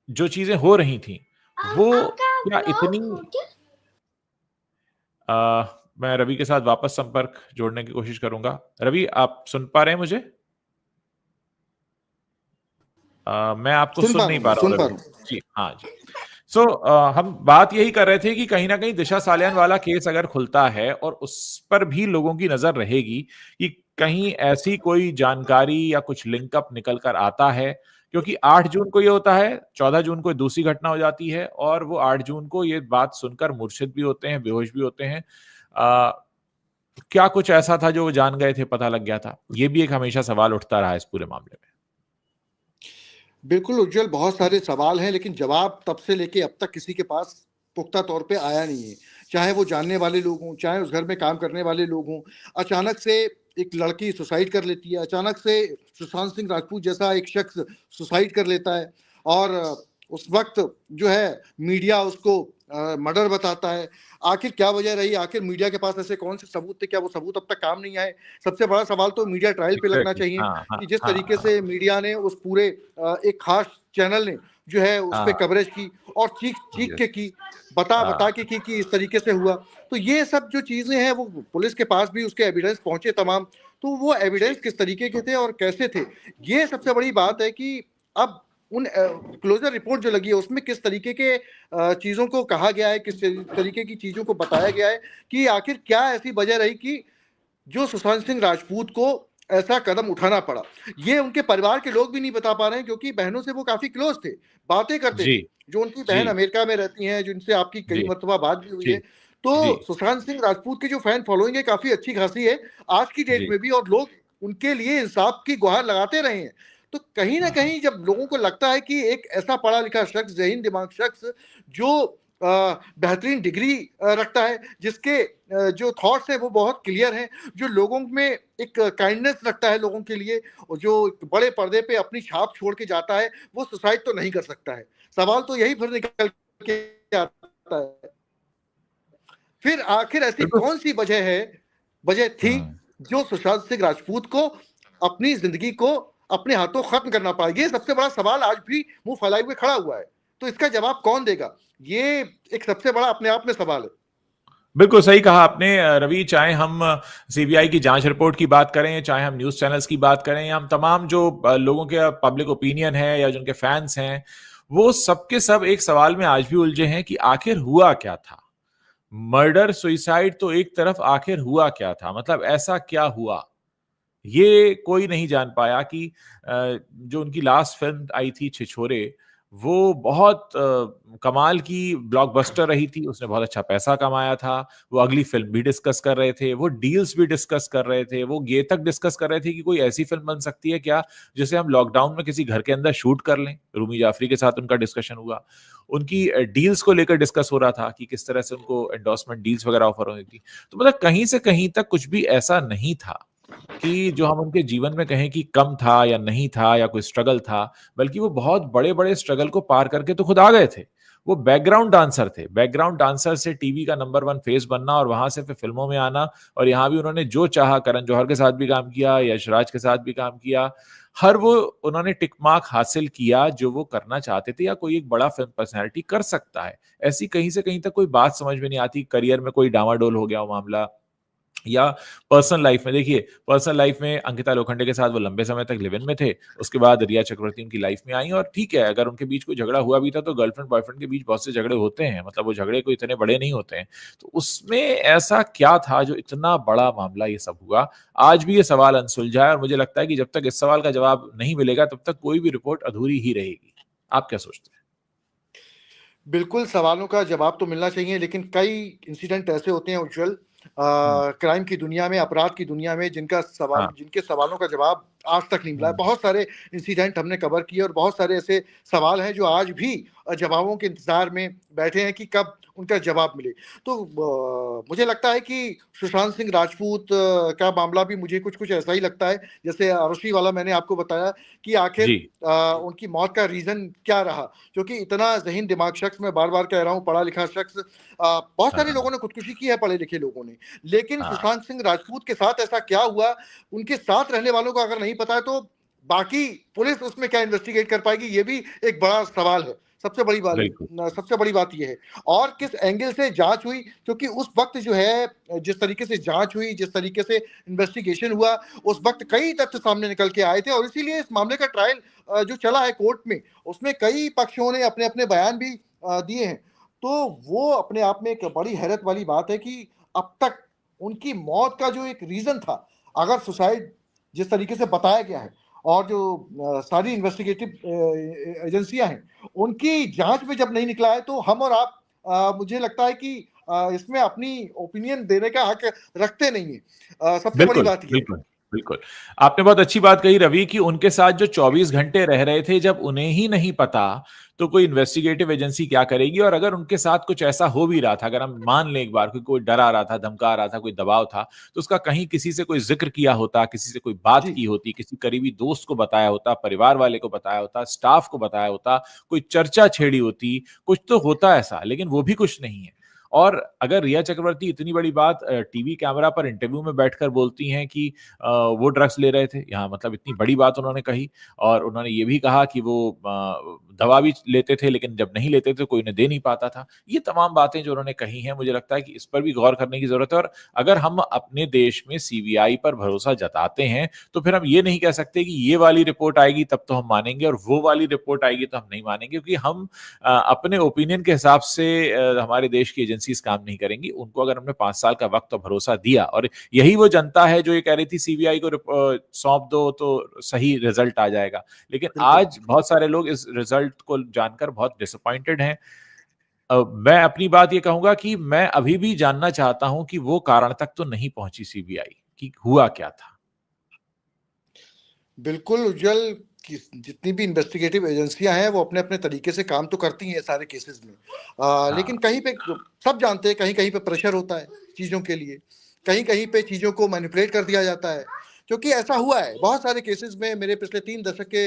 S1: जो चीजें हो रही थी वो
S3: आपका
S1: क्या
S3: ब्लॉग
S1: इतनी
S3: हो गया?
S1: मैं रवि के साथ वापस संपर्क जोड़ने की कोशिश करूंगा। रवि, आप सुन पा रहे हैं मुझे? मैं आपको सुन नहीं पा रहा हूँ
S2: सुन पा
S1: रवि।
S2: रहा हूँ।
S1: जी हाँ जी। सो हम बात यही कर रहे थे कि कहीं ना कहीं दिशा सालियान वाला केस अगर खुलता है और उस पर भी लोगों की नजर रहेगी कि कहीं ऐसी कोई जानकारी या कुछ लिंकअप निकल कर आता है, क्योंकि 8 जून को ये होता है, 14 जून को दूसरी घटना हो जाती है और वो 8 जून को ये बात सुनकर मूर्छित भी होते हैं, बेहोश भी होते हैं। क्या कुछ ऐसा था जो वो जान गए थे, पता लग गया था? ये भी एक हमेशा सवाल उठता रहा है इस पूरे मामले में।
S2: बिल्कुल उज्जवल, बहुत सारे सवाल हैं लेकिन जवाब तब से लेके अब तक किसी के पास पुख्ता तौर पे आया नहीं है। चाहे वो जानने वाले लोग हों, चाहे उस घर में काम करने वाले लोग हों। अचानक से एक लड़की सुसाइड कर लेती है, अचानक से सुशांत सिंह राजपूत जैसा एक शख्स सुसाइड कर लेता है और उस वक्त जो है मीडिया उसको मर्डर बताता है। आखिर क्या वजह रही? आखिर मीडिया के पास ऐसे कौन से सबूत थे? क्या वो सबूत अब तक काम नहीं आए? सबसे बड़ा सवाल तो मीडिया ट्रायल पे लगना
S1: एग्जैक्टली,
S2: चाहिए
S1: हाँ, हाँ,
S2: कि जिस
S1: हाँ,
S2: तरीके
S1: हाँ,
S2: से मीडिया ने उस पूरे एक खास चैनल ने जो है उस
S1: हाँ,
S2: पे कवरेज की और चीख चीख के
S1: यस,
S2: की, बता
S1: हाँ,
S2: बता के की कि इस तरीके से हुआ। तो ये सब जो चीजें हैं वो पुलिस के पास भी उसके एविडेंस पहुंचे तमाम। तो वो एविडेंस किस तरीके के थे और कैसे थे, ये सबसे बड़ी बात है कि अब उन क्लोजर रिपोर्ट जो लगी है उसमें किस तरीके के चीजों को कहा गया है, किस तरीके की चीजों को बताया गया है कि आखिर क्या ऐसी वजह रही कि जो सुशांत सिंह राजपूत को ऐसा कदम उठाना पड़ा। ये उनके परिवार के लोग भी नहीं बता पा रहे हैं क्योंकि बहनों से वो काफी क्लोज थे, बातें करते
S1: जी,
S2: थे। जो उनकी
S1: जी,
S2: बहन अमेरिका में रहती हैं, जिनसे आपकी कई
S1: जी,
S2: मर्तबा बात भी हुई
S1: जी,
S2: है।
S1: जी,
S2: तो सुशांत सिंह राजपूत की जो फैन फॉलोइंग है काफी अच्छी खासी है आज की डेट
S1: जी,
S2: में भी और लोग उनके लिए इंसाफ की गुहार लगाते रहे हैं। तो कहीं ना कहीं जब लोगों को लगता है कि एक ऐसा पढ़ा लिखा शख्स, जहीन दिमाग शख्स जो बेहतरीन डिग्री रखता है, जिसके जो थॉट्स है वो बहुत क्लियर हैं, जो लोगों में एक काइंडनेस रखता है लोगों के लिए और जो बड़े पर्दे पे अपनी छाप छोड़ के जाता है, वो सुसाइड तो नहीं कर सकता है। सवाल तो यही फिर निकल के आता है, फिर आखिर ऐसी
S1: बिल्कुल,
S2: कौन सी वजह है, वजह थी
S1: हम्म,
S2: जो सुशांत सिंह राजपूत को अपनी जिंदगी को अपने हाथों खत्म करना पाएगी? ये सबसे बड़ा सवाल आज भी मुंह फैलाए हुए खड़ा हुआ है। तो इसका जवाब कौन देगा? ये एक सबसे बड़ा अपने आप में सवाल है।
S1: बिल्कुल सही कहा आपने रवि। चाहे हम सीबीआई की जांच रिपोर्ट की बात करें, चाहे हम न्यूज चैनल्स की बात करें, या हम तमाम जो लोगों के पब्लिक ओपिनियन है या जिनके फैंस हैं, वो सबके सब एक सवाल में आज भी उलझे हैं कि आखिर हुआ क्या था। मर्डर सुइसाइड तो एक तरफ, आखिर हुआ क्या था, मतलब ऐसा क्या हुआ ये कोई नहीं जान पाया कि जो उनकी लास्ट फिल्म आई थी छिछोरे, वो बहुत कमाल की ब्लॉकबस्टर रही थी, उसने बहुत अच्छा पैसा कमाया था। वो अगली फिल्म भी डिस्कस कर रहे थे, वो डील्स भी डिस्कस कर रहे थे, वो ये तक डिस्कस कर रहे थे कि कोई ऐसी फिल्म बन सकती है क्या जिसे हम लॉकडाउन में किसी घर के अंदर शूट कर लें। रूमी जाफरी के साथ उनका डिस्कशन हुआ, उनकी डील्स को लेकर डिस्कस हो रहा था कि किस तरह से उनको एंडोर्समेंट डील्स वगैरह ऑफर होगी। तो मतलब कहीं से कहीं तक कुछ भी ऐसा नहीं था कि जो हम उनके जीवन में कहें कि कम था या नहीं था या कोई स्ट्रगल था, बल्कि वो बहुत बड़े-बड़े स्ट्रगल को पार करके तो खुद आ गए थे। वो बैकग्राउंड डांसर थे। बैकग्राउंड डांसर से टीवी का नंबर 1 फेस बनना और वहां से फिर फिल्मों में आना, और यहाँ भी उन्होंने जो चाहा, करण जौहर के साथ भी काम किया, यशराज के साथ भी काम किया, हर वो उन्होंने टिक मार्क हासिल किया जो वो करना चाहते थे या कोई एक बड़ा फिल्म पर्सनैलिटी कर सकता है। ऐसी कहीं से कहीं तक कोई बात समझ में नहीं आती। करियर में कोई डामाडोल हो गया हो मामला, या पर्सनल लाइफ में देखिए, पर्सनल लाइफ में अंकिता लोखंडे के साथ वो लंबे समय तक लिव इन में थे, उसके बाद रिया चक्रवर्ती उनकी लाइफ में आई, और ठीक है अगर उनके बीच कोई झगड़ा हुआ भी था तो गर्लफ्रेंड बॉयफ्रेंड के बीच बहुत से झगड़े होते हैं, मतलब वो झगड़े कोई इतने बड़े नहीं होते हैं। तो उसमें ऐसा क्या था जो इतना बड़ा मामला ये सब हुआ? आज भी ये सवाल अनसुलझा है, और मुझे लगता है कि जब तक इस सवाल का जवाब नहीं मिलेगा तब तक कोई भी रिपोर्ट अधूरी ही रहेगी। आप क्या सोचते हैं?
S2: बिल्कुल, सवालों का जवाब तो मिलना चाहिए, लेकिन कई इंसिडेंट ऐसे होते हैं उज्ज्वल,
S1: हम्म,
S2: क्राइम की दुनिया में, अपराध की दुनिया में,
S1: हाँ,
S2: जिनके सवालों का जवाब आज तक नहीं मिला है।
S1: हम्म,
S2: बहुत सारे इंसिडेंट हमने कवर किए और बहुत सारे ऐसे सवाल हैं जो आज भी जवाबों के इंतज़ार में बैठे हैं कि कब उनका जवाब मिले। तो मुझे लगता है कि सुशांत सिंह राजपूत का मामला भी मुझे कुछ-कुछ ऐसा ही लगता है, जैसे आरुषि वाला मैंने आपको बताया कि आखिर
S1: जी,
S2: उनकी मौत का रीज़न क्या रहा? क्योंकि इतना ज़हीन दिमाग शख्स, मैं बार-बार कह रहा हूँ, पढ़ा-लिखा शख्स, बहुत सारे
S1: हाँ,
S2: लोगों ने खुदकुशी की है, पढ़े-लिखे लोगों ने। लेकिन
S1: हाँ,
S2: सुशांत सिंह राजपूत के साथ ऐसा क्या हुआ, उनके साथ रहने वालों को अगर नहीं पता है, तो बाकी पुलिस उसमें क्या इन्वेस्टिगेट कर पाएगी, ये भी एक बड़ा सवाल है।
S1: बिल्कुल,
S2: सबसे बड़ी बात ये है, और किस एंगल से जाँच हुई, क्योंकि उस वक़्त जो है, जिस तरीके से जाँच हुई, जिस तरीके से इन्वेस्टिगेशन हुआ, उस वक़्त कई तथ्य सामने निकल के आए थे, और इसीलिए इस मामले का ट्रायल जो चला है कोर्ट में, उसमें कई पक्षों ने अपने-अपने बयान भी दिए हैं। तो वो अपने आप में एक बड़ी हैरत वाली बात है कि अब तक उनकी मौत का जो एक रीज़न था, अगर सुसाइड जिस तरीके से बताया गया है, और जो सारी इन्वेस्टिगेटिव एजेंसियाँ हैं, उनकी जाँच में जब नहीं निकला है, तो हम और आप, मुझे लगता है कि इसमें अपनी ओपिनियन देने का हक रखते नहीं हैं। सबसे बड़ी
S1: बिल्कुल,
S2: बात ये है।
S1: बिल्कुल, बिल्कुल। आपने बहुत अच्छी बात कही रवि कि उनके साथ जो 24 घंटे रह रहे थे, जब उन्हें ही नहीं पता, तो कोई इन्वेस्टिगेटिव एजेंसी क्या करेगी? और अगर उनके साथ कुछ ऐसा हो भी रहा था, अगर हम मान लें एक बार कि कोई डरा रहा था, धमका रहा था, कोई दबाव था, तो उसका कहीं किसी से कोई ज़िक्र किया होता, किसी से कोई बात
S2: जी।
S1: की होती, किसी करीबी दोस्त को बताया होता, परिवार वाले को बताया होता, स्टाफ को बताया होता, कोई चर्चा छेड़ी होती, कुछ तो होता ऐसा, लेकिन वो भी कुछ नहीं है। और अगर रिया चक्रवर्ती इतनी बड़ी बात टीवी कैमरा पर इंटरव्यू में बैठकर बोलती हैं कि वो ड्रग्स ले रहे थे, यहाँ मतलब इतनी बड़ी बात उन्होंने कही, और उन्होंने ये भी कहा कि वो दवा भी लेते थे, लेकिन जब नहीं लेते थे कोई उन्हें दे नहीं पाता था। ये तमाम बातें जो उन्होंने कही हैं, मुझे लगता है कि इस पर भी गौर करने की जरूरत है। और अगर हम अपने देश में सीबीआई पर भरोसा जताते हैं, तो फिर हम ये नहीं कह सकते कि ये वाली रिपोर्ट आएगी तब तो हम मानेंगे और वो वाली रिपोर्ट आएगी तो हम नहीं मानेंगे, क्योंकि हम अपने ओपिनियन के हिसाब से हमारे देश की एजेंसीज काम नहीं करेंगी। उनको अगर हमने 5 साल का वक्त और भरोसा दिया, और यही वो जनता है जो ये कह रही थी सीबीआई को सौंप दो तो सही रिजल्ट आ जाएगा, लेकिन
S2: बिल्कुल।
S1: आज बहुत सारे लोग इस रिजल्ट को जानकर बहुत डिसअपॉइंटेड हैं। मैं अपनी बात ये कहूंगा कि मैं अभी भी जानना चाहता हूं कि वो कारण तक तो नहीं पहुंची सीबीआई कि हुआ क्या था।
S2: बिल्कुल, उज्ज्वल, कि जितनी भी इन्वेस्टिगेटिव एजेंसियाँ हैं, वो अपने-अपने तरीके से काम तो करती हैं सारे केसेज़ में। लेकिन
S1: हाँ,
S2: कहीं पे, सब जानते हैं, कहीं-कहीं पे प्रेशर होता है चीज़ों के लिए। कहीं-कहीं पे चीज़ों को मैनिपुलेट कर दिया जाता है। क्योंकि ऐसा हुआ है, बहुत सारे केसेज़ में मेरे पिछले 3 दशक के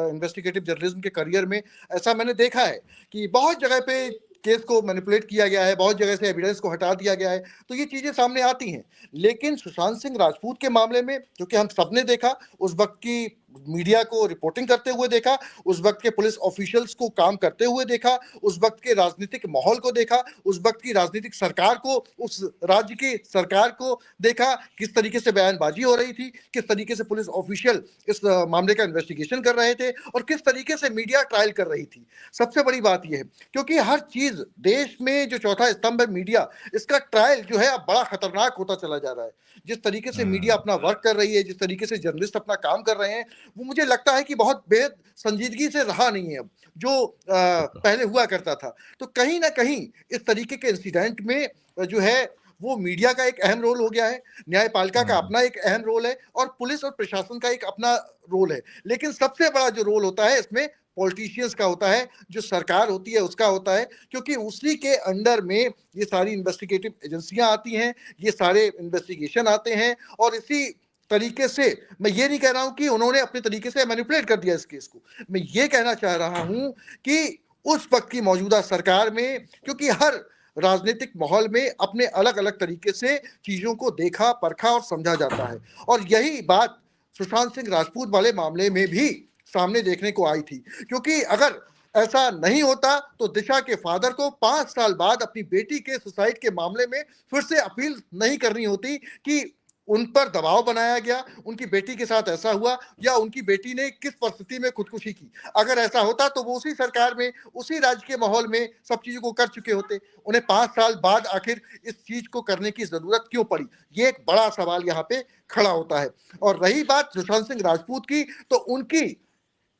S2: इन्वेस्टिगेटिव जर्नलिज़्म के करियर में ऐसा मैंने देखा है कि बहुत जगह पे केस को मैनिपुलेट किया गया है, बहुत जगह से एविडेंस को हटा दिया गया है, तो ये चीजें सामने आती हैं। लेकिन सुशांत सिंह राजपूत के मामले में, क्योंकि हम सबने देखा, उस वक्त की मीडिया को रिपोर्टिंग करते हुए देखा, उस वक्त के पुलिस ऑफिशियल्स को काम करते हुए देखा, उस वक्त के राजनीतिक माहौल को देखा, उस वक्त की राजनीतिक सरकार को, उस राज्य की सरकार को देखा, किस तरीके से बयानबाजी हो रही थी, किस तरीके से पुलिस ऑफिशियल इस मामले का इन्वेस्टिगेशन कर रहे थे और किस तरीके से मीडिया ट्रायल कर रही थी। सबसे बड़ी बात यह है, क्योंकि हर चीज देश में जो चौथा स्तंभ है मीडिया, इसका ट्रायल जो है अब बड़ा खतरनाक होता चला जा रहा है। जिस तरीके से मीडिया अपना वर्क कर रही है, जिस तरीके से जर्नलिस्ट अपना काम कर रहे हैं, वो मुझे लगता है कि बहुत बेहद संजीदगी से रहा नहीं है अब, जो पहले हुआ करता था। तो कहीं ना कहीं इस तरीके के इंसिडेंट में जो है वो मीडिया का एक अहम रोल हो गया है, न्यायपालिका का अपना एक अहम रोल है और पुलिस और प्रशासन का एक अपना रोल है। लेकिन सबसे बड़ा जो रोल होता है इसमें पॉलिटिशियंस का होता है, जो सरकार होती है उसका होता है, क्योंकि उसी के अंडर में ये सारी इन्वेस्टिगेटिव एजेंसियां आती हैं, ये सारे इन्वेस्टिगेशन आते हैं। और इसी तरीके से मैं ये नहीं कह रहा हूं कि उन्होंने अपने तरीके से मैनिपुलेट कर दिया इस केस को, मैं ये कहना चाह रहा हूं कि उस वक्त की मौजूदा सरकार में, क्योंकि हर राजनीतिक माहौल में अपने अलग अलग तरीके से चीजों को देखा, परखा और समझा जाता है, और यही बात सुशांत सिंह राजपूत वाले मामले में भी सामने देखने को आई थी। क्योंकि अगर ऐसा नहीं होता तो दिशा के फादर को 5 साल बाद अपनी बेटी के सुसाइड के मामले में फिर से अपील नहीं करनी होती कि उन पर दबाव बनाया गया, उनकी बेटी के साथ ऐसा हुआ, या उनकी बेटी ने किस परिस्थिति में खुदकुशी की। अगर ऐसा होता तो वो उसी सरकार में, उसी राज्य के माहौल में सब चीजों को कर चुके होते। उन्हें 5 साल बाद आखिर इस चीज को करने की जरूरत क्यों पड़ी, ये एक बड़ा सवाल यहाँ पे खड़ा होता है। और रही बात सुशांत सिंह राजपूत की, तो उनकी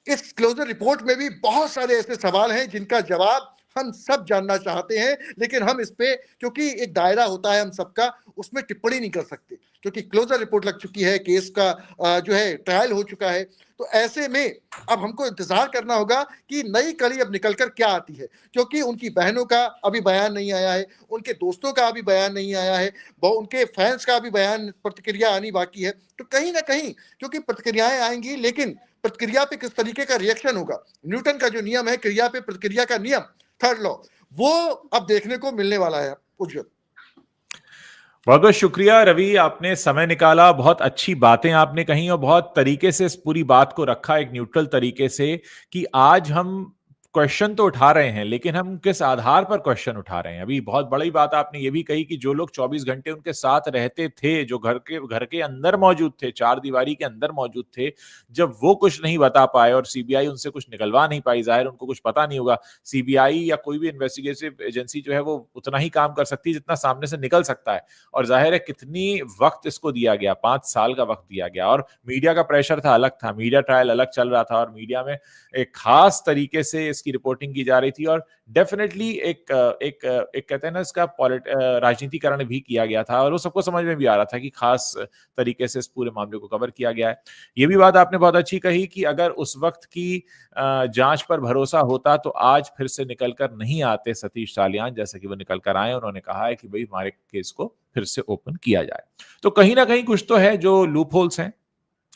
S2: इस क्लोजर रिपोर्ट में भी बहुत सारे ऐसे सवाल हैं जिनका जवाब हम सब जानना चाहते हैं, लेकिन हम इस पे, क्योंकि एक दायरा होता है हम सबका, उसमें टिप्पणी नहीं कर सकते, क्योंकि क्लोजर रिपोर्ट लग चुकी है, केस का जो है ट्रायल हो चुका है। तो ऐसे में अब हमको इंतजार करना होगा कि नई कड़ी अब निकलकर क्या आती है, क्योंकि उनकी बहनों का अभी बयान नहीं आया है, उनके दोस्तों का अभी बयान नहीं आया है, उनके फैंस का भी बयान, प्रतिक्रिया आनी बाकी है। तो कहीं ना कहीं, क्योंकि प्रतिक्रियाएं आएंगी, लेकिन प्रतिक्रिया पे किस तरीके का रिएक्शन होगा, न्यूटन का जो नियम है क्रिया पे प्रतिक्रिया का नियम, थर्ड लॉ, वो अब देखने को मिलने वाला है। उज्जवल,
S1: बहुत बहुत शुक्रिया रवि, आपने समय निकाला, बहुत अच्छी बातें आपने कही और बहुत तरीके से इस पूरी बात को रखा एक न्यूट्रल तरीके से कि आज हम क्वेश्चन तो उठा रहे हैं लेकिन हम किस आधार पर क्वेश्चन उठा रहे हैं। अभी बहुत बड़ी बात आपने ये भी कही कि जो लोग 24 घंटे उनके साथ रहते थे, जो घर के अंदर मौजूद थे, चार दीवारी के अंदर मौजूद थे, जब वो कुछ नहीं बता पाए और सीबीआई उनसे कुछ निकलवा नहीं पाई, जाहिर उनको कुछ पता नहीं होगा। सीबीआई या कोई भी इन्वेस्टिगेटिव एजेंसी जो है वो उतना ही काम कर सकती है जितना सामने से निकल सकता है। और जाहिर है कितनी वक्त इसको दिया गया, 5 साल का वक्त दिया गया, और मीडिया का प्रेशर था, अलग था, मीडिया ट्रायल अलग चल रहा था और मीडिया में एक खास तरीके से इसकी रिपोर्टिंग की जा रही थी और डेफिनेटली एक कहते हैं ना, इसका राजनीतिकरण भी किया गया था और वो सबको समझ में भी आ रहा था कि खास तरीके से इस पूरे मामले को कवर किया गया है। ये भी बात आपने बहुत अच्छी कही कि अगर उस वक्त की जांच पर भरोसा होता तो आज फिर से निकल कर नहीं आते सतीश सालियान, जैसे कि वो निकल कर आए। उन्होंने कहा है कि भाई हमारे केस को फिर से ओपन किया जाए। तो कहीं ना कहीं कुछ तो है जो लूप होल्स हैं,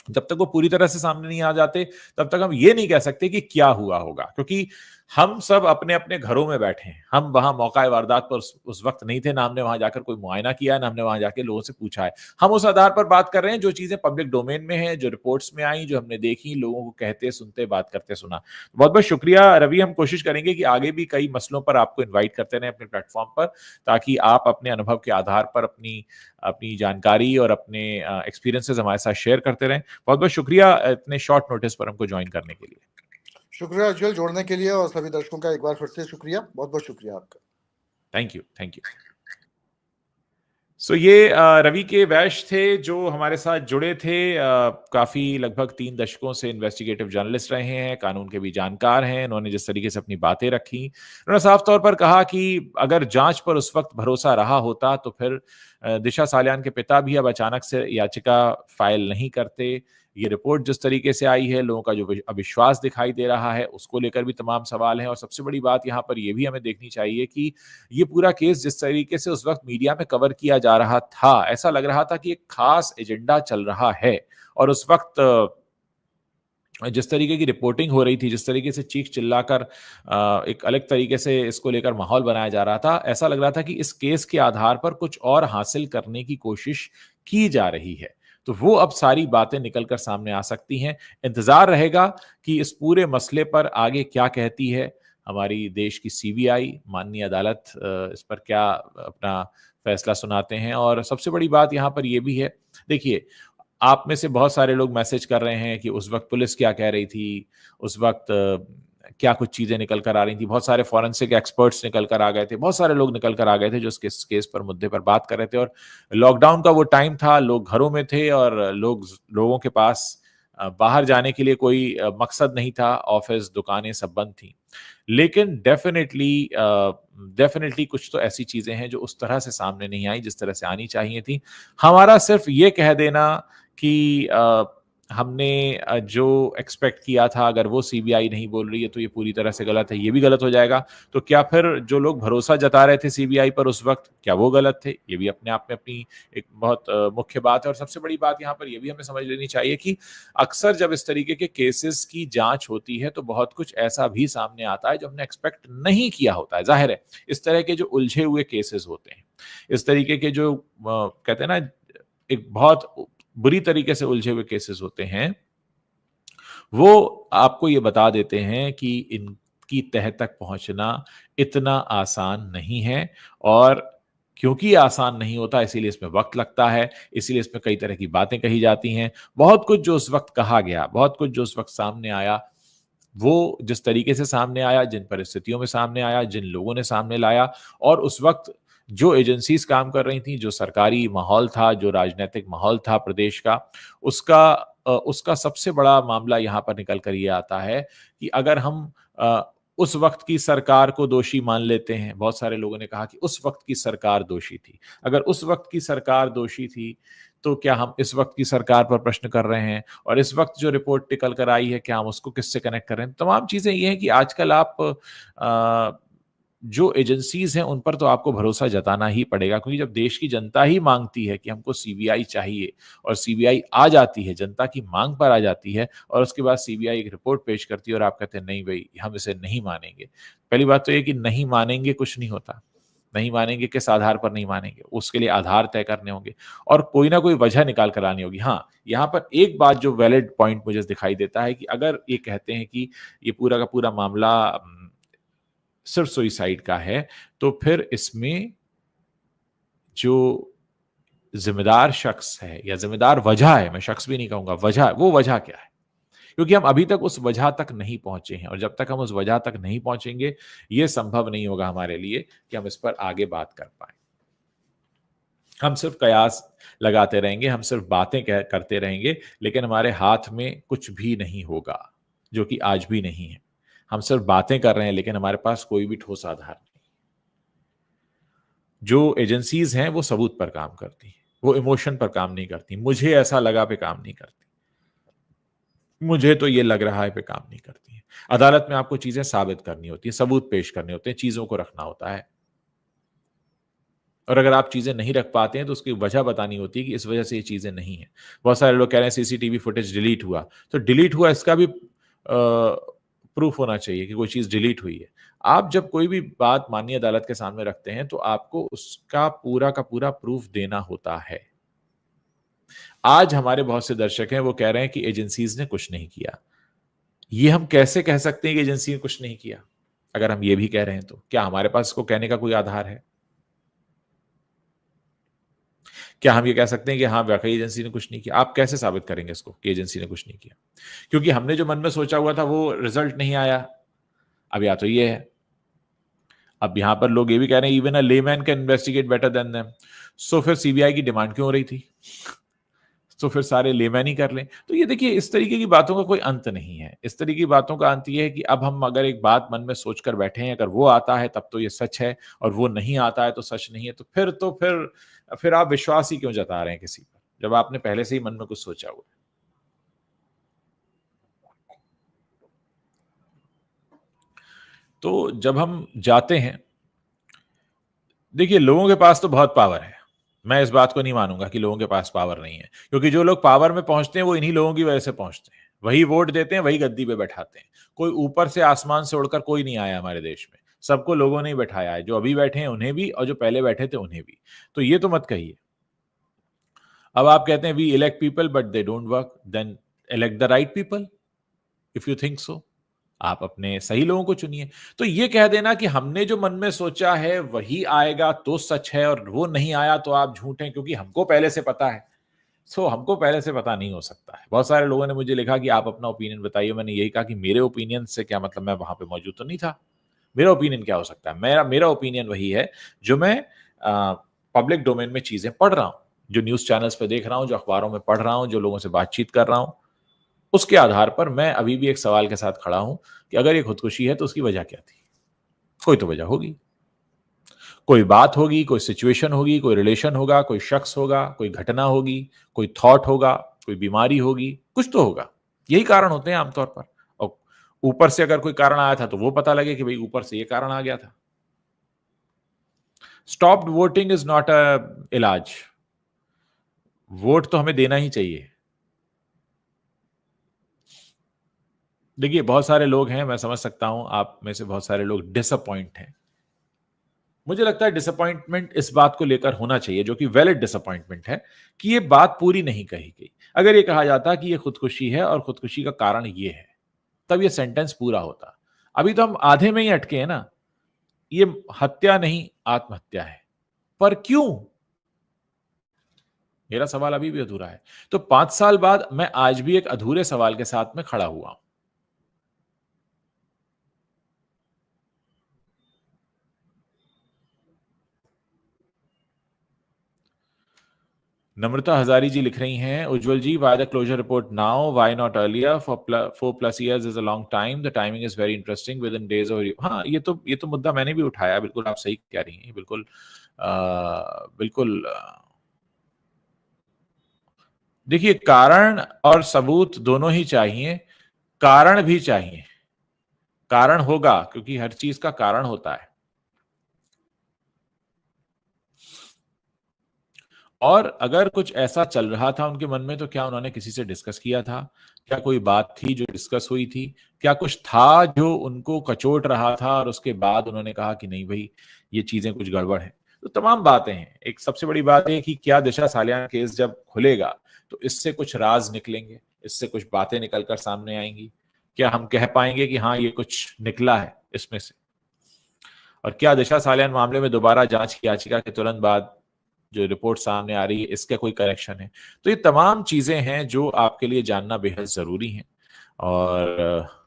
S1: जब तक वो पूरी तरह से सामने नहीं आ जाते तब तक हम ये नहीं कह सकते कि क्या हुआ होगा, क्योंकि हम सब अपने अपने घरों में बैठे हैं। हम वहां मौका वारदात पर उस वक्त नहीं थे, ना हमने वहां जाकर कोई मुआयना किया है, ना हमने वहां जाकर लोगों से पूछा है। हम उस आधार पर बात कर रहे हैं जो चीजें पब्लिक डोमेन में है, जो रिपोर्ट्स में आई, जो हमने देखी, लोगों को कहते सुनते बात करते सुना। बहुत बहुत शुक्रिया रवि। हम कोशिश करेंगे कि आगे भी कई मसलों पर आपको इन्वाइट करते रहे अपने प्लेटफॉर्म पर, ताकि आप अपने अनुभव के आधार पर अपनी जानकारी और अपने एक्सपीरियंसेस हमारे साथ शेयर करते रहें। बहुत बहुत शुक्रिया इतने शॉर्ट नोटिस पर हमको ज्वाइन करने के लिए।
S2: शुक्रिया उज्जवल जोड़ने के लिए, और सभी दर्शकों का एक बार फिर से शुक्रिया, बहुत बहुत शुक्रिया आपका।
S1: Thank you, thank you. So ये रवि के वैश थे जो हमारे साथ जुड़े थे। काफी लगभग 3 दशकों से इन्वेस्टिगेटिव जर्नलिस्ट रहे हैं, कानून के भी जानकार हैं। उन्होंने जिस तरीके से अपनी बातें रखी, उन्होंने साफ तौर पर कहा कि अगर जांच पर उस वक्त भरोसा रहा होता तो फिर दिशा सालियान के पिता भी अब अचानक से याचिका फाइल नहीं करते। ये रिपोर्ट जिस तरीके से आई है, लोगों का जो अविश्वास दिखाई दे रहा है, उसको लेकर भी तमाम सवाल हैं। और सबसे बड़ी बात यहाँ पर यह भी हमें देखनी चाहिए कि ये पूरा केस जिस तरीके से उस वक्त मीडिया में कवर किया जा रहा था, ऐसा लग रहा था कि एक खास एजेंडा चल रहा है। और उस वक्त जिस तरीके की रिपोर्टिंग हो रही थी, जिस तरीके से चीख चिल्लाकर एक अलग तरीके से इसको लेकर माहौल बनाया जा रहा था, ऐसा लग रहा था कि इस केस के आधार पर कुछ और हासिल करने की कोशिश की जा रही है। तो वो अब सारी बातें निकल कर सामने आ सकती हैं। इंतज़ार रहेगा कि इस पूरे मसले पर आगे क्या कहती है हमारी देश की सीबीआई, माननीय अदालत इस पर क्या अपना फैसला सुनाते हैं। और सबसे बड़ी बात यहाँ पर ये भी है, देखिए, आप में से बहुत सारे लोग मैसेज कर रहे हैं कि उस वक़्त पुलिस क्या कह रही थी, उस वक़्त क्या कुछ चीज़ें निकल कर आ रही थी। बहुत सारे फॉरेंसिक एक्सपर्ट्स निकल कर आ गए थे, बहुत सारे लोग निकल कर आ गए थे जो इस केस पर मुद्दे पर बात कर रहे थे। और लॉकडाउन का वो टाइम था, लोग घरों में थे और लोगों के पास बाहर जाने के लिए कोई मकसद नहीं था, ऑफ़िस, दुकानें सब बंद थीं। लेकिन डेफ़िनिटली कुछ तो ऐसी चीज़ें हैं जो उस तरह से सामने नहीं आई जिस तरह से आनी चाहिए थी। हमारा सिर्फ़ ये कह देना कि हमने जो एक्सपेक्ट किया था, अगर वो सीबीआई नहीं बोल रही है तो ये पूरी तरह से गलत है, ये भी गलत हो जाएगा। तो क्या फिर जो लोग भरोसा जता रहे थे सीबीआई पर उस वक़्त, क्या वो गलत थे? ये भी अपने आप में अपनी एक बहुत मुख्य बात है। और सबसे बड़ी बात यहाँ पर ये भी हमें समझ लेनी चाहिए कि अक्सर जब इस तरीके के केसेस की जाँच होती है तो बहुत कुछ ऐसा भी सामने आता है जो हमने एक्सपेक्ट नहीं किया होता है। ज़ाहिर है, इस तरह के जो उलझे हुए केसेस होते हैं, इस तरीके के जो कहते हैं ना, एक बहुत बुरी तरीके से उलझे हुए केसेस होते हैं, वो आपको ये बता देते हैं कि इनकी तह तक पहुँचना इतना आसान नहीं है। और क्योंकि आसान नहीं होता, इसीलिए इसमें वक़्त लगता है, इसीलिए इसमें कई तरह की बातें कही जाती हैं। बहुत कुछ जो उस वक़्त कहा गया, बहुत कुछ जो उस वक़्त सामने आया, वो जिस तरीके से सामने आया, जिन परिस्थितियों में सामने आया, जिन लोगों ने सामने लाया, और उस वक़्त जो एजेंसीज़ काम कर रही थीं, जो सरकारी माहौल था, जो राजनैतिक माहौल था प्रदेश का, उसका सबसे बड़ा मामला यहाँ पर निकल कर ये आता है कि अगर हम उस वक़्त की सरकार को दोषी मान लेते हैं, बहुत सारे लोगों ने कहा कि उस वक़्त की सरकार दोषी थी। अगर उस वक़्त की सरकार दोषी थी, तो क्या हम इस वक़्त की सरकार पर प्रश्न कर रहे हैं? और इस वक़्त जो रिपोर्ट निकल कर आई है, क्या हम उसको किससे कनेक्ट कर रहे हैं? तमाम चीज़ें ये हैं कि आजकल आप जो एजेंसीज़ हैं, उन पर तो आपको भरोसा जताना ही पड़ेगा, क्योंकि जब देश की जनता ही माँगती है कि हमको सीबीआई चाहिए और सीबीआई आ जाती है, जनता की माँग पर आ जाती है, और उसके बाद सीबीआई एक रिपोर्ट पेश करती है और आप कहते हैं, "नहीं भई, हम इसे नहीं मानेंगे।" पहली बात तो ये कि नहीं मानेंगे कुछ नहीं होता। नहीं मानेंगे, किस आधार पर नहीं मानेंगे? उसके लिए आधार तय करने होंगे और कोई ना कोई वजह निकाल कर आनी होगी। हाँ, यहाँ पर एक बात जो वैलिड पॉइंट मुझे दिखाई देता है कि अगर ये कहते हैं कि ये पूरा का पूरा मामला सिर्फ सुसाइड का है, तो फिर इसमें जो ज़िम्मेदार शख्स है या ज़िम्मेदार वजह है, मैं शख्स भी नहीं कहूँगा, वजह, वो वजह क्या है? क्योंकि हम अभी तक उस वजह तक नहीं पहुँचे हैं, और जब तक हम उस वजह तक नहीं पहुँचेंगे, ये संभव नहीं होगा हमारे लिए कि हम इस पर आगे बात कर पाएँ। हम सिर्फ कयास लगाते रहेंगे, हम सिर्फ बातें करते रहेंगे, लेकिन हमारे हाथ में कुछ भी नहीं होगा, जो कि आज भी नहीं है। हम सिर्फ बातें कर रहे हैं, लेकिन हमारे पास कोई भी ठोस आधार नहीं। जो एजेंसीज़ हैं, वो सबूत पर काम करती हैं, वो इमोशन पर काम नहीं करती। मुझे ऐसा लगा पे काम नहीं करती। मुझे तो ये लग रहा है पे काम नहीं करती हैं। अदालत में आपको चीज़ें साबित करनी होती हैं, सबूत पेश करने होते हैं, चीज़ों को रखना होता है। और अगर आप चीज़ें नहीं रख पाते हैं, तो उसकी वजह बतानी होती है कि इस वजह से ये चीज़ें नहीं हैं। बहुत सारे लोग कह रहे हैं सीसीटीवी फुटेज डिलीट हुआ, तो डिलीट हुआ इसका भी प्रूफ होना चाहिए कि कोई चीज़ डिलीट हुई है। आप जब कोई भी बात माननीय अदालत के सामने रखते हैं, तो आपको उसका पूरा का पूरा प्रूफ देना होता है। आज हमारे बहुत से दर्शक हैं, वो कह रहे हैं कि एजेंसीज़ ने कुछ नहीं किया। ये हम कैसे कह सकते हैं कि एजेंसी ने कुछ नहीं किया? अगर हम ये भी कह रहे हैं तो। क्या हमारे पास इसको कहने का कोई आधार है? क्या हम ये कह सकते हैं कि हाँ, वाक़ई एजेंसी ने कुछ नहीं किया? आप कैसे साबित करेंगे इसको कि एजेंसी ने कुछ नहीं किया? क्योंकि हमने जो मन में सोचा हुआ था वो रिज़ल्ट नहीं आया। अब या तो ये है। अब यहाँ पर लोग ये भी कह रहे हैं even a layman can investigate better than them. So फिर सीबीआई की डिमांड क्यों हो रही थी? तो फिर सारे लेमैन ही कर लें। तो ये देखिए, इस तरीके की बातों का कोई अंत नहीं है। इस तरीके की बातों का अंत ये है कि अब हम अगर एक बात मन में सोच कर बैठे हैं, अगर वो आता है तब तो ये सच है, और वो नहीं आता है तो सच नहीं है। तो फिर आप विश्वास ही क्यों जता रहे हैं किसी पर, जब आपने पहले से ही मन में कुछ सोचा हुआ है। तो जब हम जाते हैं, देखिए, लोगों के पास तो बहुत पावर है। मैं इस बात को नहीं मानूँगा कि लोगों के पास पावर नहीं है, क्योंकि जो लोग पावर में पहुँचते हैं वो इन्हीं लोगों की वजह से पहुँचते हैं। वही वोट देते हैं, वही गद्दी पे बैठाते हैं। कोई ऊपर से आसमान से उड़कर कोई नहीं आया हमारे देश में, सबको लोगों ने ही बैठाया है। जो अभी बैठे हैं उन्हें भी, और जो पहले बैठे थे उन्हें भी। तो ये तो मत कहिए। अब आप कहते हैं we elect people but they don't work, then elect the right people if you think so. आप अपने सही लोगों को चुनिए। तो ये कह देना कि हमने जो मन में सोचा है वही आएगा तो सच है, और वो नहीं आया तो आप झूठ हैं क्योंकि हमको पहले से पता है। सो हमको पहले से पता नहीं हो सकता है। बहुत सारे लोगों ने मुझे लिखा कि आप अपना ओपिनियन बताइए। मैंने यही कहा कि मेरे ओपिनियन से क्या मतलब, मैं वहां पे मौजूद तो नहीं था। मेरा ओपिनियन क्या हो सकता है? मेरा ओपिनियन वही है जो मैं पब्लिक डोमेन में चीजें पढ़ रहा हूं, जो न्यूज चैनल्स पे देख रहा हूं, जो अखबारों में पढ़ रहा हूं, जो लोगों से बातचीत कर रहा हूं। उसके आधार पर मैं अभी भी एक सवाल के साथ खड़ा हूं कि अगर ये खुदकुशी है तो उसकी वजह क्या थी? कोई तो वजह होगी, कोई बात होगी, कोई सिचुएशन होगी, कोई रिलेशन होगा, कोई शख्स होगा, कोई घटना होगी, कोई थॉट होगा, कोई बीमारी होगी, कुछ तो होगा। यही कारण होते हैं आमतौर पर। और ऊपर से अगर कोई कारण आया था तो वो पता लगे कि भाई ऊपर से ये कारण आ गया था। Stopped voting is not a इलाज। वोट तो हमें देना ही चाहिए। देखिए, बहुत सारे लोग हैं, मैं समझ सकता हूं आप में से बहुत सारे लोग डिसअपॉइंट हैं। मुझे लगता है डिसअपॉइंटमेंट इस बात को लेकर होना चाहिए, जो कि वैलिड डिसअपॉइंटमेंट है, कि ये बात पूरी नहीं कही गई। अगर ये कहा जाता कि ये खुदकुशी है और खुदकुशी का कारण ये है, तब ये सेंटेंस पूरा होता। अभी तो हम आधे में ही अटके हैं ना। ये हत्या नहीं, आत्महत्या है। पर क्यों? मेरा सवाल अभी भी अधूरा है। तो 5 साल बाद मैं आज भी एक अधूरे सवाल के साथ में खड़ा हुआ हूं। नम्रता हजारी जी लिख रही हैं, Ujjwal ji, why the closure report now, why not earlier? For 4+ years is a long time, the timing is very interesting, within days. और हाँ, ये तो मुद्दा मैंने भी उठाया। बिल्कुल आप सही कह रही हैं। बिल्कुल बिल्कुल। देखिए, कारण और सबूत दोनों ही चाहिए। कारण भी चाहिए। कारण होगा क्योंकि हर चीज का कारण होता है। और अगर कुछ ऐसा चल रहा था उनके मन में, तो क्या उन्होंने किसी से डिस्कस किया था? क्या कोई बात थी जो डिस्कस हुई थी? क्या कुछ था जो उनको कचोट रहा था और उसके बाद उन्होंने कहा कि नहीं भाई, ये चीजें कुछ गड़बड़ है? तो तमाम बातें हैं। एक सबसे बड़ी बात है कि क्या दिशा सालियान केस जब खुलेगा तो इससे कुछ राज निकलेंगे, इससे कुछ बातें निकलकर सामने आएंगी। क्या हम कह पाएंगे कि हाँ, ये कुछ निकला है इसमें से? और क्या दिशा सालियान मामले में दोबारा जांच की याचिका के तुरंत बाद जो रिपोर्ट सामने आ रही है, इसका कोई करेक्शन है? तो ये तमाम चीजें हैं जो आपके लिए जानना बेहद जरूरी है। और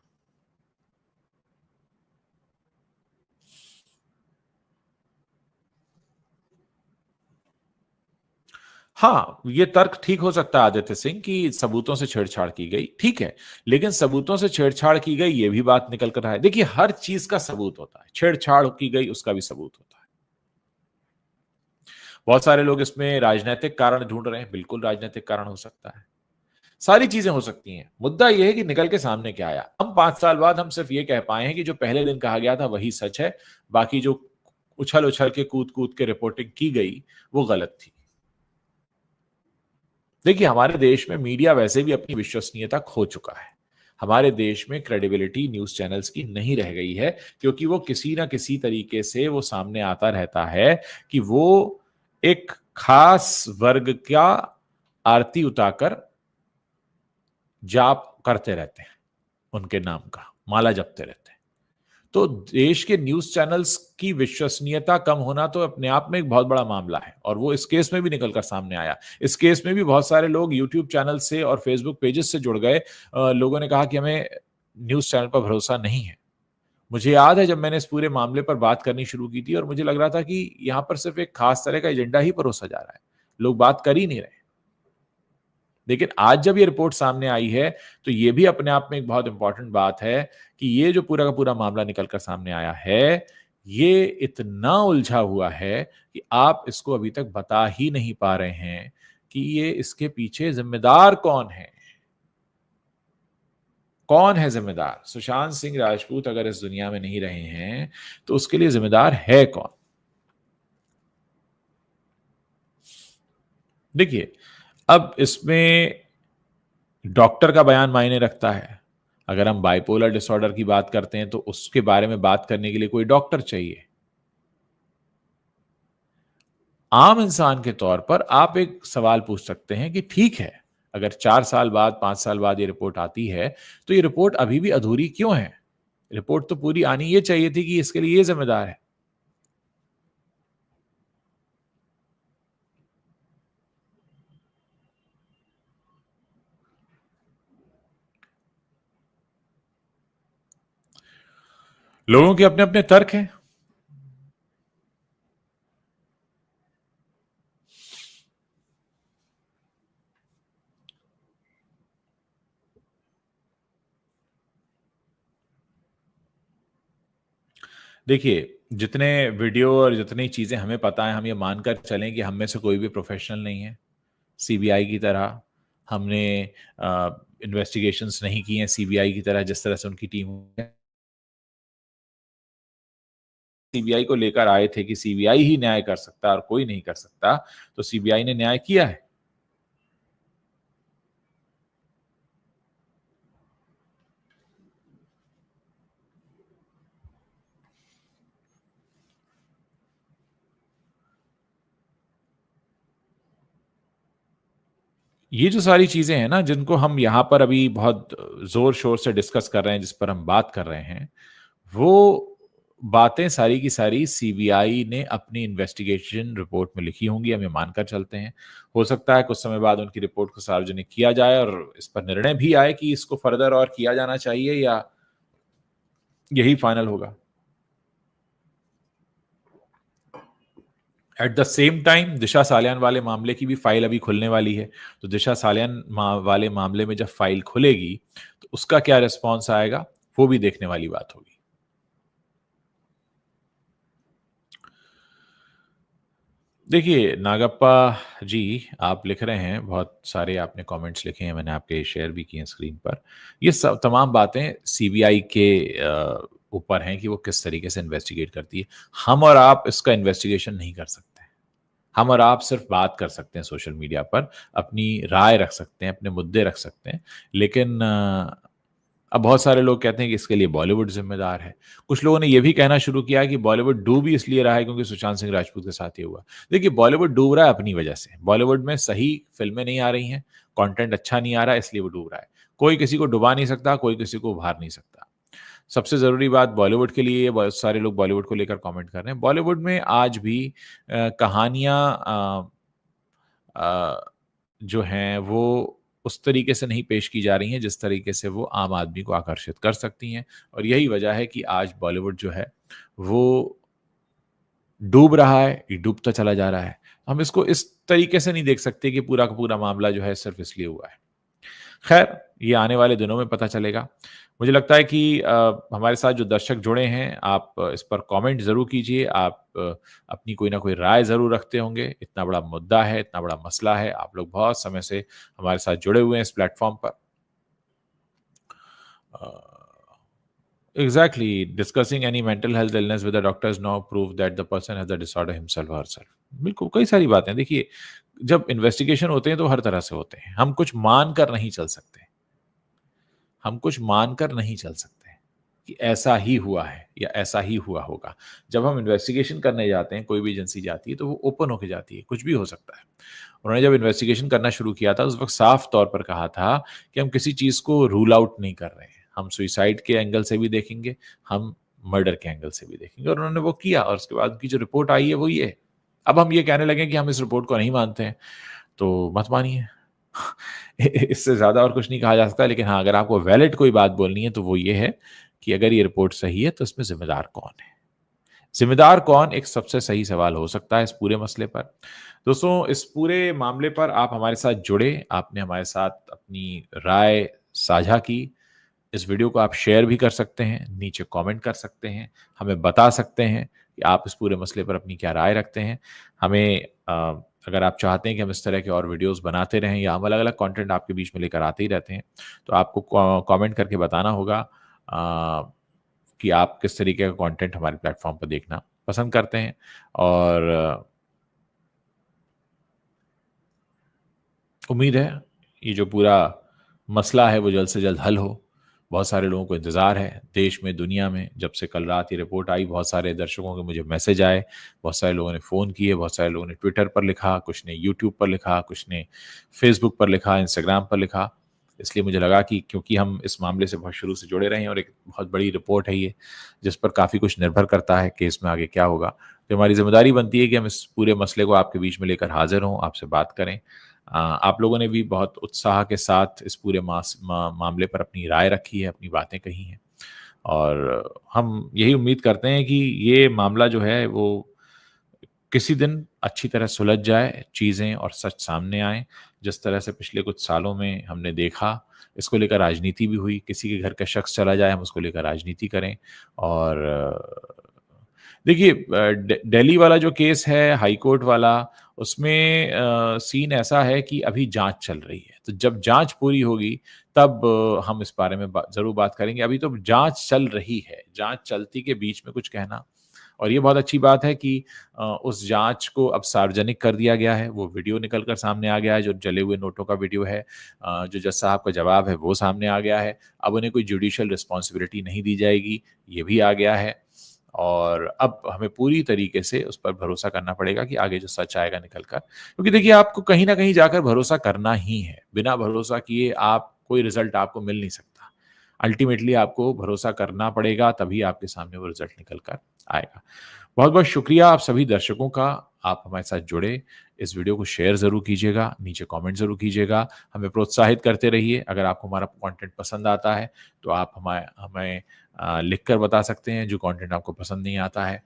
S1: हाँ, ये तर्क ठीक हो सकता है आदित्य सिंह कि सबूतों से छेड़छाड़ की गई, ठीक है। लेकिन सबूतों से छेड़छाड़ की गई, ये भी बात निकल कर है। देखिए, हर चीज का सबूत होता है। छेड़छाड़ की गई, उसका भी सबूत होता है। बहुत सारे लोग इसमें राजनीतिक कारण ढूंढ रहे हैं। बिल्कुल राजनीतिक कारण हो सकता है। सारी चीजें हो सकती हैं। मुद्दा यह है कि निकल के सामने क्या आया। हम 5 साल बाद हम सिर्फ ये कह पाए हैं कि जो पहले दिन कहा गया था वही सच है। बाकी जो उछल उछल के कूद कूद के रिपोर्टिंग की गई वो गलत थी। देखिए, हमारे देश में मीडिया वैसे भी अपनी विश्वसनीयता खो चुका है। हमारे देश में क्रेडिबिलिटी न्यूज चैनल्स की नहीं रह गई है, क्योंकि वो किसी ना किसी तरीके से वो सामने आता रहता है कि वो एक खास वर्ग का आरती उतारकर जाप करते रहते हैं, उनके नाम का माला जपते रहते हैं। तो देश के न्यूज चैनल्स की विश्वसनीयता कम होना तो अपने आप में एक बहुत बड़ा मामला है, और वो इस केस में भी निकलकर सामने आया। इस केस में भी बहुत सारे लोग यूट्यूब चैनल से और फेसबुक पेजेस से जुड़ गए। लोगों ने कहा कि हमें न्यूज चैनल पर भरोसा नहीं है। मुझे याद है जब मैंने इस पूरे मामले पर बात करनी शुरू की थी, और मुझे लग रहा था कि यहां पर सिर्फ एक खास तरह का एजेंडा ही परोसा जा रहा है, लोग बात कर ही नहीं रहे। लेकिन आज जब ये रिपोर्ट सामने आई है, तो ये भी अपने आप में एक बहुत इंपॉर्टेंट बात है कि ये जो पूरा का पूरा मामला निकलकर सामने आया है, ये इतना उलझा हुआ है कि आप इसको अभी तक बता ही नहीं पा रहे हैं कि ये इसके पीछे जिम्मेदार कौन है। कौन है जिम्मेदार? सुशांत सिंह राजपूत अगर इस दुनिया में नहीं रहे हैं तो उसके लिए जिम्मेदार है कौन? देखिए, अब इसमें डॉक्टर का बयान मायने रखता है। अगर हम बाइपोलर डिसऑर्डर की बात करते हैं तो उसके बारे में बात करने के लिए कोई डॉक्टर चाहिए। आम इंसान के तौर पर आप एक सवाल पूछ सकते हैं कि ठीक है, अगर 4 साल बाद, 5 साल बाद ये रिपोर्ट आती है, तो ये रिपोर्ट अभी भी अधूरी क्यों है? रिपोर्ट तो पूरी आनी ये चाहिए थी कि इसके लिए ये ज़िम्मेदार है। लोगों के अपने-अपने तर्क हैं। देखिए, जितने वीडियो और जितनी चीज़ें हमें पता है, हम ये मानकर चलें कि हम में से कोई भी प्रोफ़ेशनल नहीं है। सीबीआई की तरह हमने इन्वेस्टिगेशंस नहीं की हैं सीबीआई की तरह, जिस तरह से उनकी टीम है। सीबीआई को लेकर आए थे कि सीबीआई ही न्याय कर सकता है और कोई नहीं कर सकता, तो सीबीआई ने न्याय किया है। ये जो सारी चीज़ें हैं ना, जिनको हम यहाँ पर अभी बहुत ज़ोर-शोर से डिस्कस कर रहे हैं, जिस पर हम बात कर रहे हैं, वो बातें सारी की सारी सीबीआई ने अपनी इन्वेस्टिगेशन रिपोर्ट में लिखी होंगी, हम ये मानकर चलते हैं। हो सकता है कुछ समय बाद उनकी रिपोर्ट को सार्वजनिक किया जाए और इस पर निर्णय भी आए कि इसको फर्दर और किया जाना चाहिए या यही फाइनल होगा। एट द सेम टाइम दिशा सालियान वाले मामले की भी फाइल अभी खुलने वाली है। तो दिशा सालियान वाले मामले में जब फाइल खुलेगी, तो उसका क्या रिस्पॉन्स आएगा, वो भी देखने वाली बात होगी। देखिए, नागप्पा जी, आप लिख रहे हैं, बहुत सारे आपने कमेंट्स लिखे हैं, मैंने आपके शेयर भी किए हैं स्क्रीन पर। ये सब तमाम बातें सीबीआई के ऊपर हैं कि वो किस तरीके से इन्वेस्टिगेट करती है। हम और आप इसका इन्वेस्टिगेशन नहीं कर सकते। हम और आप सिर्फ बात कर सकते हैं सोशल मीडिया पर, अपनी राय रख सकते हैं, अपने मुद्दे रख सकते हैं। लेकिन अब बहुत सारे लोग कहते हैं कि इसके लिए बॉलीवुड ज़िम्मेदार है। कुछ लोगों ने ये भी कहना शुरू किया है कि बॉलीवुड डूब ही इसलिए रहा है क्योंकि सुशांत सिंह राजपूत के साथ ये हुआ। देखिए, बॉलीवुड डूब रहा है अपनी वजह से। बॉलीवुड में सही फ़िल्में नहीं आ रही हैं, कंटेंट अच्छा नहीं आ रहा है, इसलिए वो डूब रहा है। कोई किसी को डुबा नहीं सकता, कोई किसी को उभार नहीं सकता। सबसे ज़रूरी बात बॉलीवुड के लिए, बहुत सारे लोग बॉलीवुड को लेकर कमेंट कर रहे हैं। बॉलीवुड में आज भी कहानियाँ अ, जो हैं वो उस तरीके से नहीं पेश की जा रही हैं जिस तरीके से वो आम आदमी को आकर्षित कर सकती हैं और यही वजह है कि आज बॉलीवुड जो है वो डूब रहा है, ये डूबता चला जा रहा है। हम इसको इस तरीके से नहीं देख सकते कि पूरा का पूरा मामला जो है सिर्फ़ इसलिए हुआ है। खैर, ये आने वाले दिनों में पता चलेगा। मुझे लगता है कि हमारे साथ जो दर्शक जुड़े हैं, आप इस पर कमेंट ज़रूर कीजिए। आप अपनी कोई ना कोई राय ज़रूर रखते होंगे। इतना बड़ा मुद्दा है, इतना बड़ा मसला है। आप लोग बहुत समय से हमारे साथ जुड़े हुए हैं इस प्लेटफ़ॉर्म पर। Uh, exactly discussing any mental health illness with the doctors now prove that the person has the disorder himself और हरसेल्फ। बिल्कुल, कई सारी बातें। देखिए, जब इन्वेस्टिगेशन होते हैं तो हर तरह से होते हैं। हम कुछ मान कर नहीं चल सकते। हम कुछ मानकर नहीं चल सकते कि ऐसा ही हुआ है या ऐसा ही हुआ होगा। जब हम इन्वेस्टिगेशन करने जाते हैं, कोई भी एजेंसी जाती है, तो वो ओपन होके जाती है, कुछ भी हो सकता है। उन्होंने जब इन्वेस्टिगेशन करना शुरू किया था, उस वक़्त साफ तौर पर कहा था कि हम किसी चीज़ को रूल आउट नहीं कर रहे हैं। हम सुसाइड के एंगल से भी देखेंगे, हम मर्डर के एंगल से भी देखेंगे और उन्होंने वो किया और उसके बाद उनकी जो रिपोर्ट आई है, वो ये है। अब हम ये कहने लगे कि हम इस रिपोर्ट को नहीं मानते हैं, तो मत मानिए। इससे ज़्यादा और कुछ नहीं कहा जा सकता, लेकिन हाँ, अगर आपको वैलिड कोई बात बोलनी है, तो वो ये है कि अगर ये रिपोर्ट सही है, तो इसमें ज़िम्मेदार कौन है? ज़िम्मेदार कौन एक सबसे सही सवाल हो सकता है इस पूरे मसले पर। दोस्तों, इस पूरे मामले पर आप हमारे साथ जुड़े, आपने हमारे साथ अपनी राय साझा की। इस वीडियो को आप शेयर भी कर सकते हैं, नीचे कमेंट कर सकते हैं, हमें बता सकते हैं कि आप इस पूरे मसले पर अपनी क्या राय रखते हैं। हमें अगर आप चाहते हैं कि हम इस तरह के और वीडियोज़ बनाते रहें या हम अलग-अलग कंटेंट आपके बीच में लेकर आते ही रहते हैं, तो आपको कमेंट करके बताना होगा कि आप किस तरीके का कंटेंट हमारे प्लेटफ़ॉर्म पर देखना पसंद करते हैं और उम्मीद है ये जो पूरा मसला है वो जल्द से जल्द हल हो। बहुत सारे लोगों को इंतज़ार है देश में, दुनिया में। जब से कल रात ये रिपोर्ट आई, बहुत सारे दर्शकों के मुझे मैसेज आए, बहुत सारे लोगों ने फ़ोन किए, बहुत सारे लोगों ने ट्विटर पर लिखा, कुछ ने यूट्यूब पर लिखा, कुछ ने फेसबुक पर लिखा, इंस्टाग्राम पर लिखा। इसलिए मुझे लगा कि क्योंकि हम इस मामले से बहुत शुरू से जुड़े रहे हैं और एक बहुत बड़ी रिपोर्ट है ये, जिस पर काफ़ी कुछ निर्भर करता है केस में आगे क्या होगा, तो हमारी ज़िम्मेदारी बनती है कि हम इस पूरे मसले को आपके बीच में लेकर हाज़िर हों, आपसे बात करें। आप लोगों ने भी बहुत उत्साह के साथ इस पूरे मामले पर अपनी राय रखी है, अपनी बातें कही हैं और हम यही उम्मीद करते हैं कि ये मामला जो है वो किसी दिन अच्छी तरह सुलझ जाए, चीज़ें और सच सामने आएँ। जिस तरह से पिछले कुछ सालों में हमने देखा, इसको लेकर राजनीति भी हुई, किसी के घर का शख्स चला जाए, हम उसको लेकर राजनीति करें और देखिए दिल्ली वाला जो केस है, हाई कोर्ट वाला, उसमें सीन ऐसा है कि अभी जाँच चल रही है। तो जब जाँच पूरी होगी, तब हम इस बारे में ज़रूर बात करेंगे। अभी तो जाँच चल रही है, जाँच चलती के बीच में कुछ कहना और ये बहुत अच्छी बात है कि उस जाँच को अब सार्वजनिक कर दिया गया है। वो वीडियो निकल कर सामने आ गया है, जो जले हुए नोटों का वीडियो है। जो जज साहब का जवाब है, वो सामने आ गया है। अब उन्हें कोई जुडिशियल रिस्पॉन्सिबिलिटी नहीं दी जाएगी, ये भी आ गया है। और अब हमें पूरी तरीके से उस पर भरोसा करना पड़ेगा कि आगे जो सच आएगा निकल कर, क्योंकि देखिए आपको कहीं न कहीं जाकर भरोसा करना ही है। बिना भरोसा किए आप कोई रिज़ल्ट आपको मिल नहीं सकता। अल्टीमेटली आपको भरोसा करना पड़ेगा, तभी आपके सामने वो रिज़ल्ट निकल कर आएगा। बहुत-बहुत शुक्रिया आप सभी दर्शकों का, आप हमारे साथ जुड़े। इस वीडियो को शेयर ज़रूर कीजिएगा, नीचे कमेंट ज़रूर कीजिएगा, हमें प्रोत्साहित करते रहिए। अगर आपको हमारा कंटेंट पसंद आता है, तो आप हमें लिख कर बता सकते हैं। जो कंटेंट आपको पसंद नहीं आता है,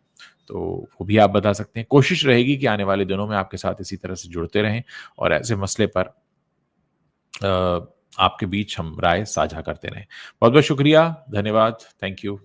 S1: तो वो भी आप बता सकते हैं। कोशिश रहेगी कि आने वाले दिनों में आपके साथ इसी तरह से जुड़ते रहें और ऐसे मसले पर आपके बीच हम राय साझा करते रहें। बहुत-बहुत शुक्रिया, धन्यवाद, थैंक यू।